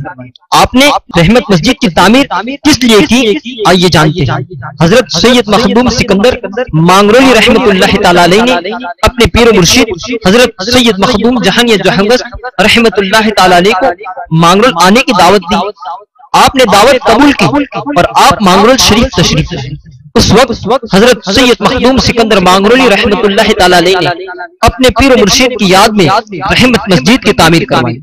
آپ نے رحمت مسجد کی تعمیر کس لیے کی، آئیے جانتے ہیں۔ حضرت سید مخدوم سکندر مانگرولی رحمت اللہ تعالی علیہ نے اپنے پیر و مرشد حضرت سید مخدوم جہانیہ جہنگس رحمت اللہ تعالی علیہ کو مانگرول آنے کی دعوت دی۔ آپ نے دعوت قبول کی اور آپ مانگرول شریف تشریف لائے۔ اس وقت حضرت سید مخدوم سکندر مانگرولی رحمت اللہ تعالی علیہ نے اپنے پیر و مرشد کی یاد میں رحمت مسجد کی تعمیر کروائی،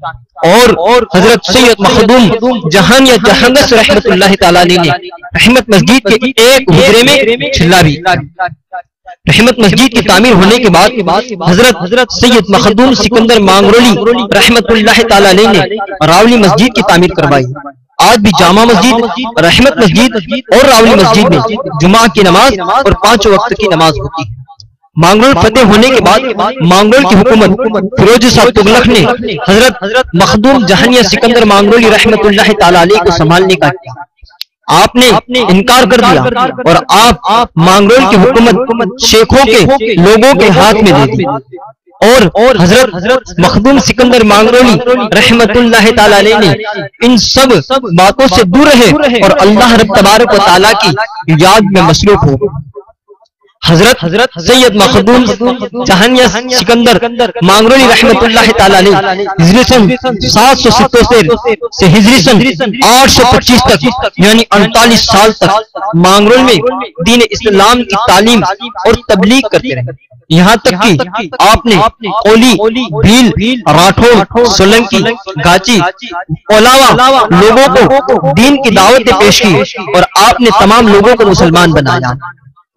اور حضرت سید مخدوم جہانیہ جہنگس رحمت اللہ تعالی علیہ نے رحمت مسجد کے ایک حجرے میں چھلا بھی۔ رحمت مسجد کی تعمیر ہونے کے بعد حضرت سید مخدوم سکندر مانگرولی رحمت اللہ تعالی علیہ نے راولی مسجد کی تعمیر کروائی۔ آج بھی جامع مسجد، رحمت مسجد اور راولی مسجد میں جمعہ کی نماز اور 5 وقت کی نماز ہوتی ہے۔ مانگرول فتح ہونے کے بعد مانگرول کی حکومت فیروز شاہ تغلق نے حضرت مخدوم جہانیہ سکندر مانگرولی رحمت اللہ تعالی علیہ کو سنبھالنے کا کیا۔ آپ نے انکار کر دیا اور آپ مانگرول کی حکومت شیخوں کے لوگوں کے ہاتھ میں دے دی، اور حضرت مخدوم سکندر مانگرولی رحمت اللہ تعالی علیہ نے ان سب باتوں سے دور رہے اور اللہ رب تبارک و تعالیٰ کی یاد میں مصروف ہو۔ حضرت سید مخدوم جہانیہ سکندر مانگرولی رحمت اللہ تعالی علیہ ہجری سن 777 سے ہجری سن 825 تک یعنی 48 سال تک مانگرول میں دین اسلام کی تعلیم اور تبلیغ کرتے رہے۔ یہاں تک کہ آپ نے کولی، بھیل، راٹھوڑ، سولنکی، گاچی علاوہ لوگوں کو دین کی دعوتیں پیش کی اور آپ نے تمام لوگوں کو مسلمان بنایا۔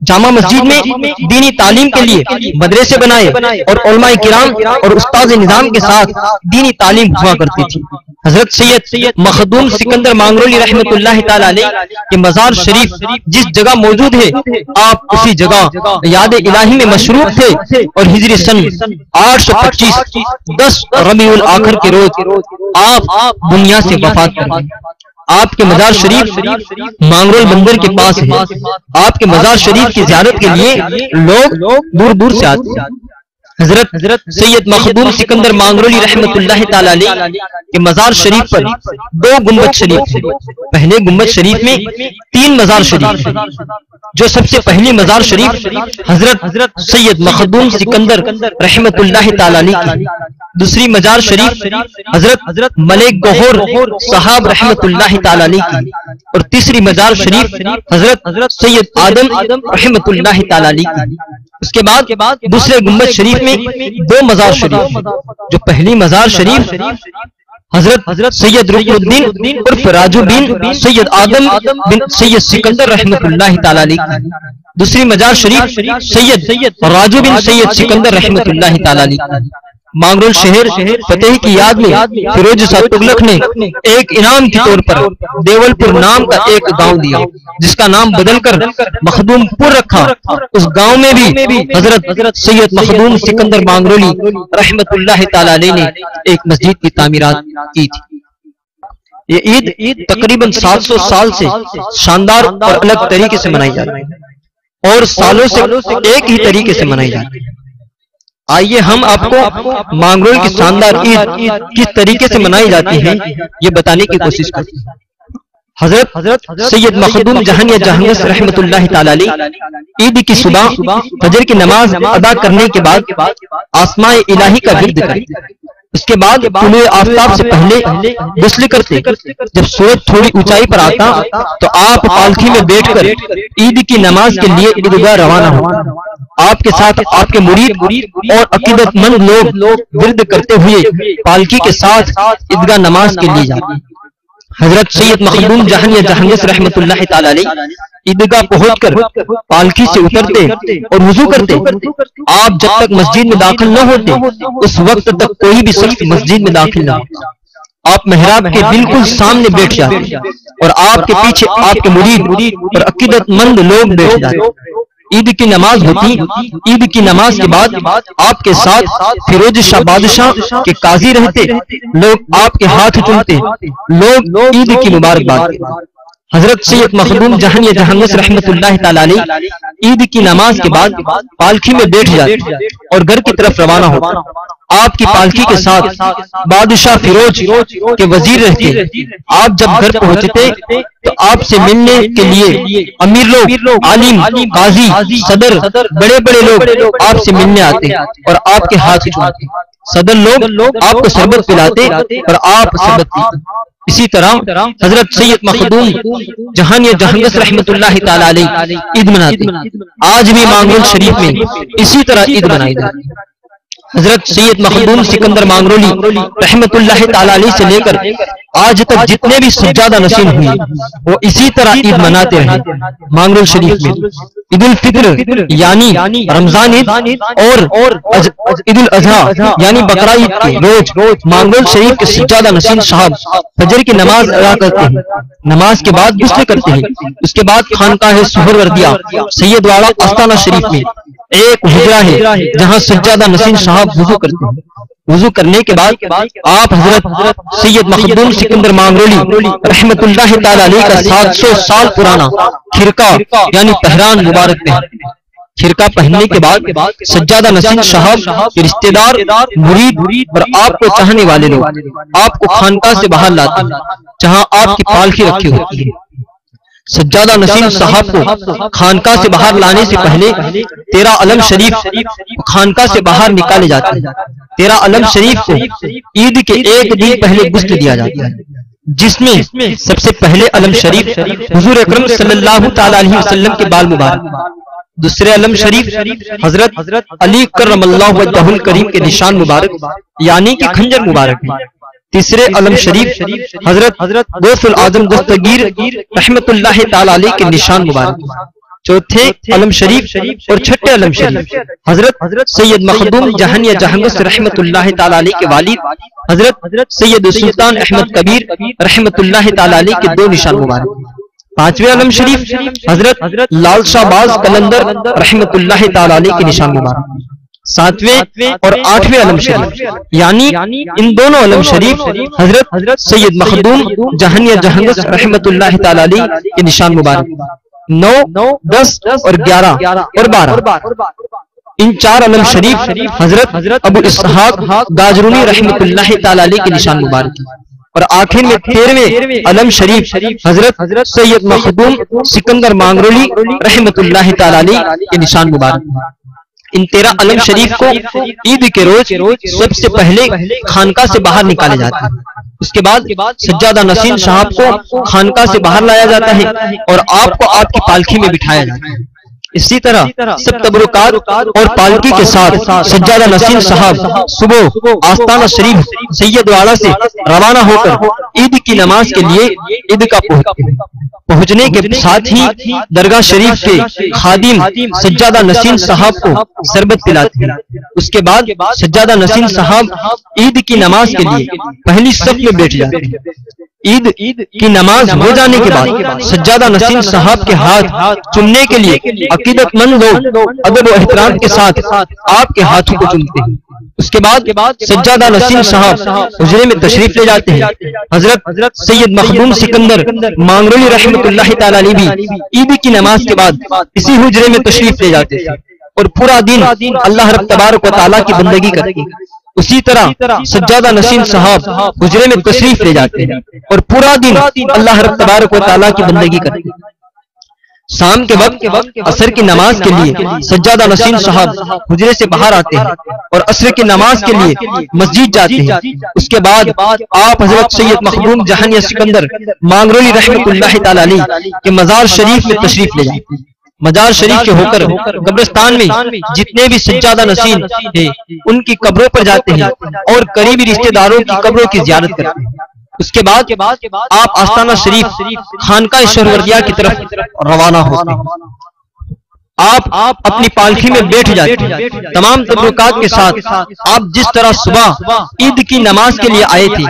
جامع مسجد میں دینی تعلیم کے لیے مدرسے بنائے اور علماء کرام اور استاد نظام کے ساتھ دینی تعلیم ہوا کرتی تھی۔ حضرت سید مخدوم سکندر مانگرولی رحمت اللہ تعالی علیہ کے مزار شریف جس جگہ موجود ہے، آپ اسی جگہ یاد الہی میں مشروف تھے اور ہجری سن 825 10 ربیع الاخر کے روز آپ دنیا سے وفات کر گئے۔ آپ کے مزار شریف مانگرول بندر کے پاس ہے۔ آپ کے مزار شریف کی زیارت کے لیے لوگ دور دور سے آتے ہیں۔ حضرت سید مخدوم سکندر مانگرولی رحمت اللہ تعالی علیہ کے مزار شریف پر 2 گنبد شریف ہیں۔ پہلے گنبد شریف میں 3 مزار شریف ہیں۔ جو سب سے پہلی مزار شریف حضرت سید مخدوم سکندر رحمت اللہ تعالی علیہ کی، دوسری مزار شریف حضرت ملک گوہر صاحب رحمت اللہ تعالی علیہ کی، اور تیسری مزار شریف حضرت سید آدم رحمت اللہ تعالی علیہ کی۔ اس کے بعد دوسرے گنبد شریف میں 2 مزار شریف، جو پہلی مزار شریف حضرت سید رکن الدین عرف راجو بن سید آدم بن سید سکندر رحمت اللہ تعالی علیہ، دوسری مزار شریف سید راجو بن سید سکندر رحمت اللہ تعالی علیہ۔ مانگرول شہر فتح کی یاد میں فیروز شاہ تغلق نے ایک انعام کے طور پر دیول پور نام کا ایک گاؤں دیا، جس کا نام بدل کر مخدوم پور رکھا۔ اس گاؤں میں بھی حضرت سید مخدوم سکندر مانگرولی رحمت اللہ تعالی علیہ نے ایک مسجد کی تعمیرات کی تھی۔ یہ عید تقریباً 700 سال سے شاندار اور الگ طریقے سے منائی جاتی ہے اور سالوں سے ایک ہی طریقے سے منائی جاتی ہے۔ آئیے ہم آپ کو مانگرول کی شاندار عید کس طریقے سے منائی جاتی ہے یہ بتانے کی کوشش کرتے ہیں۔ حضرت سید مخدوم جہانیہ جہانگس رحمت اللہ تعالی علیہ عید کی صبح فجر کی نماز ادا کرنے کے بعد آسماء الہی کا ورد کرتے، اس کے بعد طلوع آفتاب سے پہلے غسل کرتے۔ جب سورج تھوڑی اونچائی پر آتا تو آپ پالکی میں بیٹھ کر عید کی نماز کے لیے عیدگاہ روانہ ہوتے۔ آپ کے ساتھ آپ کے مرید اور عقیدت مند لوگ ورد کرتے ہوئے پالکی کے ساتھ عیدگاہ نماز کے لیے جاتے۔ حضرت سید مخدوم جہانیہ جہانگس رحمت اللہ تعالی علیہ عیدگاہ پہنچ کر پالکی سے اترتے اور وضو کرتے۔ آپ جب تک مسجد میں داخل نہ ہوتے اس وقت تک کوئی بھی شخص مسجد میں داخل نہ ہوتا۔ آپ محراب کے بالکل سامنے بیٹھ جاتے اور آپ کے پیچھے آپ کے مرید اور عقیدت مند لوگ بیٹھ جاتے۔ عید کی نماز ہوتی۔ عید کی نماز کے بعد آپ کے ساتھ فیروز شاہ بادشاہ کے قاضی رہتے، لوگ آپ کے ہاتھ چومتے، لوگ عید کی مبارکباد دیتے۔ حضرت سید مخدوم جہانیہ جہانگس رحمت اللہ تعالی علیہ عید کی نماز کے بعد پالکی میں بیٹھ جاتے اور گھر کی طرف روانہ ہوتے۔ آپ کی پالکی کے ساتھ بادشاہ فیروز کے وزیر رہتے۔ آپ جب گھر پہنچتے تو آپ سے ملنے کے لیے امیر لوگ، عالم، قاضی، صدر، بڑے بڑے لوگ آپ سے ملنے آتے اور آپ کے ہاتھ چومتے۔ صدر لوگ آپ کو شربت پلاتے اور آپ شربت پیتے۔ اسی طرح حضرت سید مخدوم جہانیہ جہانگس رحمت اللہ تعالی علیہ عید مناتے۔ آج بھی مانگرول شریف میں اسی طرح عید منائی جاتی ہے۔ حضرت سید مخدوم سکندر مانگرولی رحمت اللہ تعالی علیہ سے لے کر آج تک جتنے بھی سجادہ نشین ہوئے وہ اسی طرح عید مناتے رہے۔ مانگرول شریف میں عید الفطر یعنی رمضان عید اور عید الاضحیٰ یعنی بقرہ عید کے روز مانگرول شریف کے سجادہ نشین صاحب فجر کی نماز ادا کرتے ہیں۔ نماز کے بعد غسل کرتے ہیں۔ اس کے بعد خانقاہ سہروردیہ سید واڑہ آستانہ شریف میں ایک حجرہ ہے جہاں سجادہ نشین صاحب وضو کرتے ہیں۔ وضو کرنے کے بعد آپ حضرت سید مخدوم سکندر مانگرولی رحمت اللہ تعالی علیہ کا 700 سال پرانا خرقہ یعنی پہران مبارک پہنتے ہیں۔ خرقہ پہننے کے بعد سجادہ نشین صاحب کے رشتہ دار، مرید اور آپ کو چاہنے والے لوگ آپ کو خانقاہ سے باہر لاتے ہیں جہاں آپ کی پالکی رکھی ہوتی ہے۔ سجادہ نشین صاحب کو خانقاہ سے باہر لانے سے پہلے 13 علم شریف خانقاہ سے باہر نکالے جاتے ہیں۔ 13 علم شریف کو عید کے ایک دن پہلے غسل دیا جاتا ہے، جس میں سب سے پہلے علم شریف حضور اکرم صلی اللہ تعالی علیہ وسلم کے بال مبارک، دوسرے علم شریف حضرت علی کرم اللہ وجہہ الکریم کے نشان مبارک یعنی کہ خنجر مبارک ہے۔ تیسرے علم شریف حضرت غوث العظم دستگیر رحمت اللہ تعالی علیہ کے نشان مبارک۔ چوتھے علم شریف اور چھٹے علم شریف حضرت سید مخدوم جہانیہ جہانگس رحمت اللہ تعالی علیہ کے والد حضرت سید سلطان احمد کبیر رحمت اللہ تعالی علیہ کے دو نشان مبارک۔ پانچویں علم شریف حضرت لال شاہ باز قلندر رحمت اللہ تعالی علیہ کے نشان مبارک۔ ساتویں اور آٹھویں علم شریف یعنی ان دونوں علم شریف حضرت سید مخدوم جہانیہ جہانگس رحمت اللہ تعالی علیہ کے نشان مبارک۔ 9، 10 اور 11 اور 12 ان چار علم شریف حضرت ابو اسحاق گاجرونی رحمت اللہ تعالی علیہ کے نشان مبارک۔ اور آخر میں 13ویں علم شریف حضرت سید مخدوم سکندر مانگرولی رحمت اللہ تعالی علیہ کے نشان مبارک۔ ان 13 علم شریف کو عید کے روز سب سے پہلے خانقاہ سے باہر نکالے جاتے ہیں۔ اس کے بعد سجادہ نشین صاحب کو خانقاہ سے باہر لایا جاتا ہے اور آپ کو آپ کی پالکی میں بٹھایا جاتا ہے۔ اسی طرح سب تبرکات اور پالکی کے ساتھ سجادہ نشین صاحب صبح آستانہ شریف سید واڑہ سے روانہ ہو کر عید کی نماز کے لیے عیدگاہ پہنچتے ہیں۔ پہنچنے کے ساتھ ہی درگاہ شریف کے خادم سجادہ نشین صاحب کو شربت پلاتے ہیں۔ اس کے بعد سجادہ نشین صاحب عید کی نماز کے لیے پہلی صف میں بیٹھ جاتے ہیں۔ عید کی نماز ہو جانے کے بعد سجادہ نشین صاحب کے ہاتھ چومنے کے لیے عقیدت مند لوگ ادب و احترام کے ساتھ آپ کے ہاتھوں کو چومتے ہیں۔ اس کے بعد سجادہ نشین صاحب حجرے میں تشریف لے جاتے ہیں۔ حضرت سید مخدوم سکندر مانگرولی رحمت اللہ تعالی علیہ بھی عید کی نماز کے بعد اسی حجرے میں تشریف لے جاتے ہیں اور پورا دن اللہ رب تبارک و تعالیٰ کی بندگی کرتے ہیں۔ اسی طرح سجادہ نشین صاحب حجرے میں تشریف لے جاتے ہیں اور پورا دن اللہ رب تبارک و تعالیٰ کی بندگی کرتے ہیں۔ شام کے وقت عصر کی نماز کے لیے سجادہ نشین صاحب حجرے سے باہر آتے ہیں اور عصر کی نماز کے لیے مسجد جاتے ہیں۔ اس کے بعد آپ حضرت سید مخدوم جہانیہ سکندر مانگرولی رحمت اللہ تعالی علیہ کے مزار شریف میں تشریف لے جاتے ہیں۔ مزار شریف کے ہو کر قبرستان میں جتنے بھی سجادہ نشین ہیں ان کی قبروں پر جاتے ہیں اور قریبی رشتہ داروں کی قبروں کی زیارت کرتے ہیں۔ اس کے بعد آپ آستانہ شریف خانقاہ سہروردیہ کی طرف روانہ ہوتے ہیں۔ آپ اپنی پالکی میں بیٹھ جاتے ہیں۔ تمام تبرکات کے ساتھ آپ جس طرح صبح عید کی نماز کے لیے آئے تھے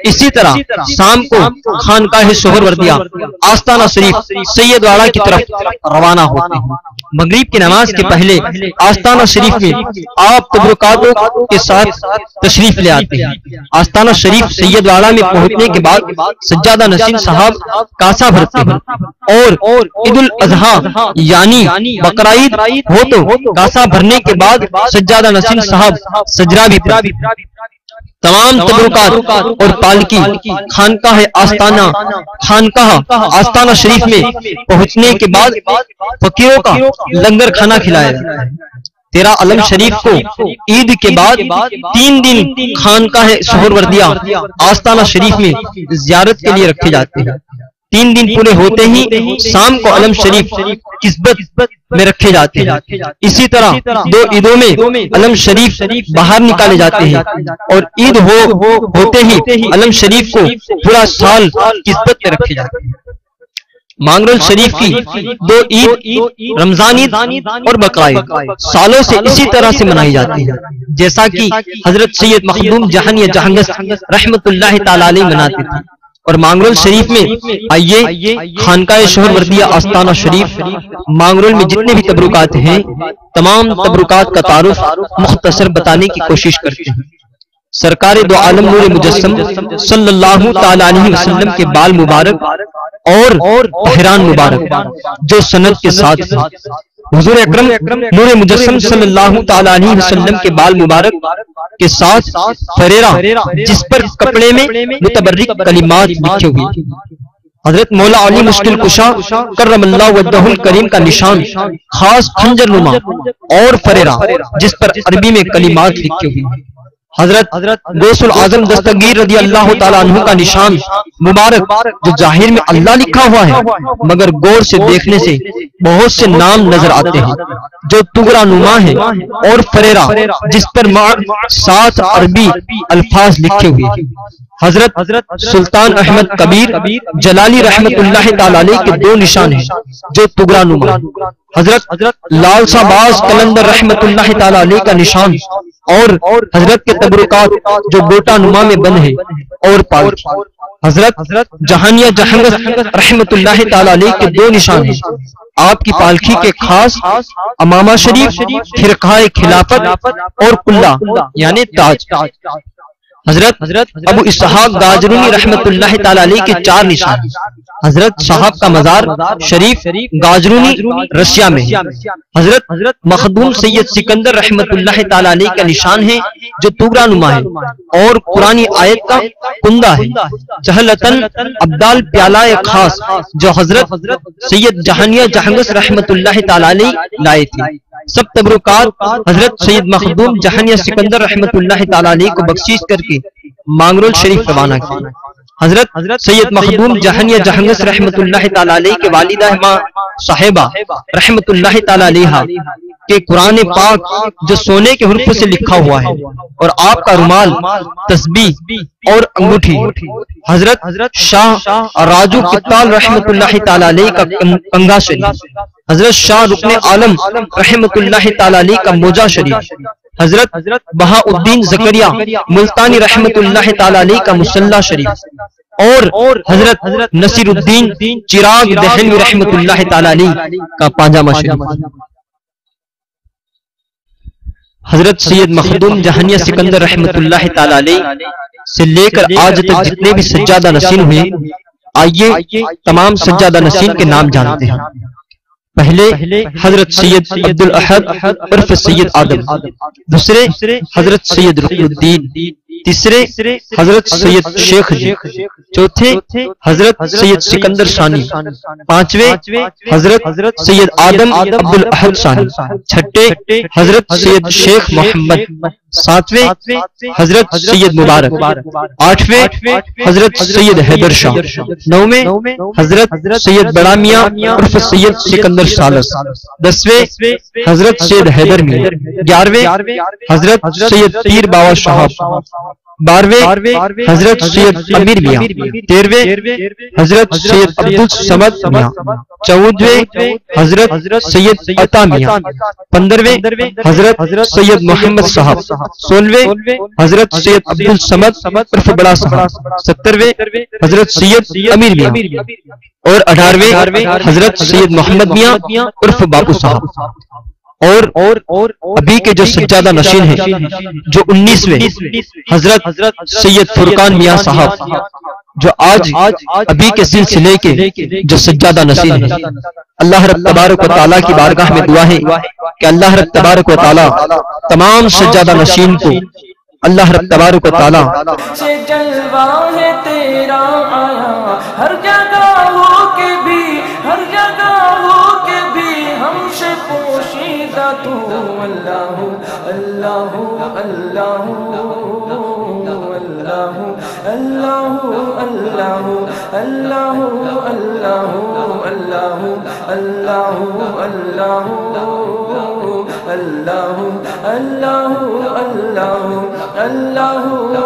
اسی طرح شام کو خانقاہ سہروردیہ آستانہ شریف سید واڑہ کی طرف روانہ ہوتے ہیں۔ مغرب کی نماز کے پہلے آستانہ شریف میں آپ تبرکاتوں کے ساتھ تشریف لے آتے ہیں۔ آستانہ شریف سید واڑہ میں پہنچنے کے بعد سجادہ نشین صاحب کاسا بھرتے ہیں اور عید الاضحیٰ یعنی بقرعید ہو تو کاسا بھرنے کے بعد سجادہ نشین صاحب سجرہ بھی پڑھتے ہیں۔ تمام تبرکات اور پالکی خانقاہ آستانہ شریف میں پہنچنے کے بعد فقیروں کا لنگر کھانا کھلایا جاتا ہے۔ 13 علم شریف کو عید کے بعد 3 دن خانقاہ سہروردیہ آستانہ شریف میں زیارت کے لیے رکھے جاتے ہیں۔ 3 دن پورے ہوتے ہی شام کو علم شریف کسبت میں رکھے جاتے ہیں۔ اسی طرح 2 عیدوں میں علم شریف باہر نکالے جاتے ہیں اور عید ہوتے ہی علم شریف کو پورا سال کسبت میں رکھے جاتے ہیں۔ مانگرول شریف کی 2 عید رمضان عید اور بقرعید سالوں سے اسی طرح سے منائی جاتی ہے جیسا کہ حضرت سید مخدوم جہانیہ جہانگس رحمت اللہ تعالی علیہ مناتے تھے۔ اور مانگرول شریف میں آئیے خانقاہ سہروردیہ آستانہ شریف مانگرول میں جتنے بھی تبرکات ہیں تمام تبرکات کا تعارف مختصر بتانے کی کوشش کرتے ہیں۔ سرکار دو عالم نور مجسم صلی اللہ تعالی علیہ وسلم کے بال مبارک اور بحران مبارک جو سند کے ساتھ حضور اکرم نور مجسم صلی اللہ تعالی علیہ وسلم کے بال مبارک کے ساتھ فریرہ جس پر کپڑے میں متبرک کلمات لکھے ہوئے، حضرت مولا علی مشکل کشا کرم اللہ وجہہ الکریم کا نشان خاص خنجر نما اور فریرہ جس پر عربی میں کلمات لکھے ہوئے، حضرت غوث العظم دستگیر رضی اللہ تعالیٰ عنہ کا نشان مبارک جو ظاہر میں اللہ لکھا ہوا ہے مگر غور سے دیکھنے سے بہت سے نام نظر آتے ہیں جو تغرا نما ہے، اور فریرا جس پر 7 عربی الفاظ لکھے ہوئے ہیں۔ حضرت سلطان احمد کبیر جلالی رحمت اللہ تعالی علیہ کے 2 نشان ہیں جو تغرا نما ہیں۔ حضرت لال سا باز قلندر رحمت اللہ تعالی علیہ کا نشان اور حضرت کے تبرکات جو بوٹا نما میں بند ہے اور پالکی۔ حضرت جہانیہ جہنگس رحمت اللہ تعالی علیہ کے 2 نشان ہیں، آپ کی پالکی کے خاص امامہ شریف، خرقہ خلافت اور قلہ یعنی تاج۔ حضرت ابو اسحاق گاجرونی رحمت اللہ تعالی علیہ کے 4 نشان۔ حضرت صاحب کا مزار شریف گاجرونی رشیا میں ہے۔ حضرت مخدوم سید سکندر رحمت اللہ تعالی علیہ کا نشان ہے جو تغرا نما ہے اور قرآنی آیت کا کندہ ہے۔ چہلتن ابدال پیالہ خاص جو حضرت سید جہانیہ جہنگس رحمت اللہ تعالی علیہ لائے تھے۔ سب تبرکات حضرت سید مخدوم جہانیہ سکندر رحمت اللہ تعالی علیہ کو بخشش کر کے مانگرول شریف روانہ کیے۔ حضرت سید مخدوم جہانیہ جہنگس رحمت اللہ تعالی علیہ کے والدہ ماں صاحبہ رحمت اللہ تعالی علیہ کہ قرآن پاک جو سونے کے حروف سے لکھا ہوا ہے اور آپ کا رومال، تسبیح اور انگوٹھی۔ حضرت شاہ راجو کتال رحمت اللہ تعالی علیہ کا کنگا شریف۔ حضرت شاہ رکن عالم رحمت اللہ تعالی علیہ کا موجہ شریف۔ حضرت بہاء الدین زکریا ملتانی رحمت اللہ تعالی علیہ کا مصلی شریف اور حضرت نصیر الدین چراغ دہلوی رحمت اللہ تعالی علیہ کا پاجامہ شریف۔ حضرت سید مخدوم جہانیہ سکندر رحمت اللہ تعالی علیہ سے لے کر آج تک جتنے بھی سجادہ نشین ہوئے، آئیے تمام سجادہ نشین کے نام جانتے ہیں۔ پہلے حضرت سید عبد الاحد عرف سید آدم، دوسرے حضرت سید رکن الدین، تیسرے حضرت سید شیخ جی، چوتھے حضرت سید سکندر ثانی، پانچویں حضرت سید آدم عبد الاحد ثانی، چھٹے حضرت سید شیخ محمد، ساتویں حضرت سید مبارک، آٹھویں حضرت سید حیدر شاہ، نویں حضرت سید بڑا میاں عرف سید سکندر ثالث، دسویں حضرت سید حیدر میاں، گیارہویں حضرت سید پیر بابا شہاب، بارہویں حضرت سید امیر میاں، تیرہویں حضرت سید عبد الصمد میاں، چودہویں حضرت سید عطا میاں، پندرہویں حضرت سید محمد صاحب، سولہویں حضرت سید عبد الصمد عرف بڑا صاحب، سترویں حضرت سید امیر میاں اور 18ویں حضرت سید محمد میاں عرف باپو صاحب۔ اور ابھی کے جو سجادہ نشین ہیں جو 19ویں حضرت سید فرقان میاں صاحب جو آج ابھی کے سلسلے کے جو سجادہ نشین ہیں، اللہ رب تبارک و تعالیٰ کی بارگاہ میں دعا ہے کہ اللہ رب تبارک و تعالیٰ تمام سجادہ نشین کو اللہ رب تبارک و تعالیٰ سے جلوہ ہے تیرا آیا، ہر جگہ ہو کے بھی، ہر جگہ ہو کے بھی ہم سے پوشیدہ تو اللہ اللہ اللہ اللہ اللہ اللہ اللہ اللہ اللہ اللہ اللہ اللہ اللہ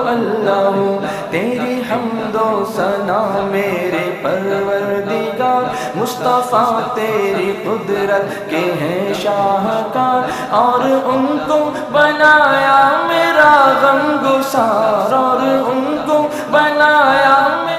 اللہ تیری حمد و ثنا میرے پروردگار، مصطفیٰ تیری قدرت کے ہیں شاہکار، اور ان کو بنایا میرا غم گسار، اور ان کو بنایا میرا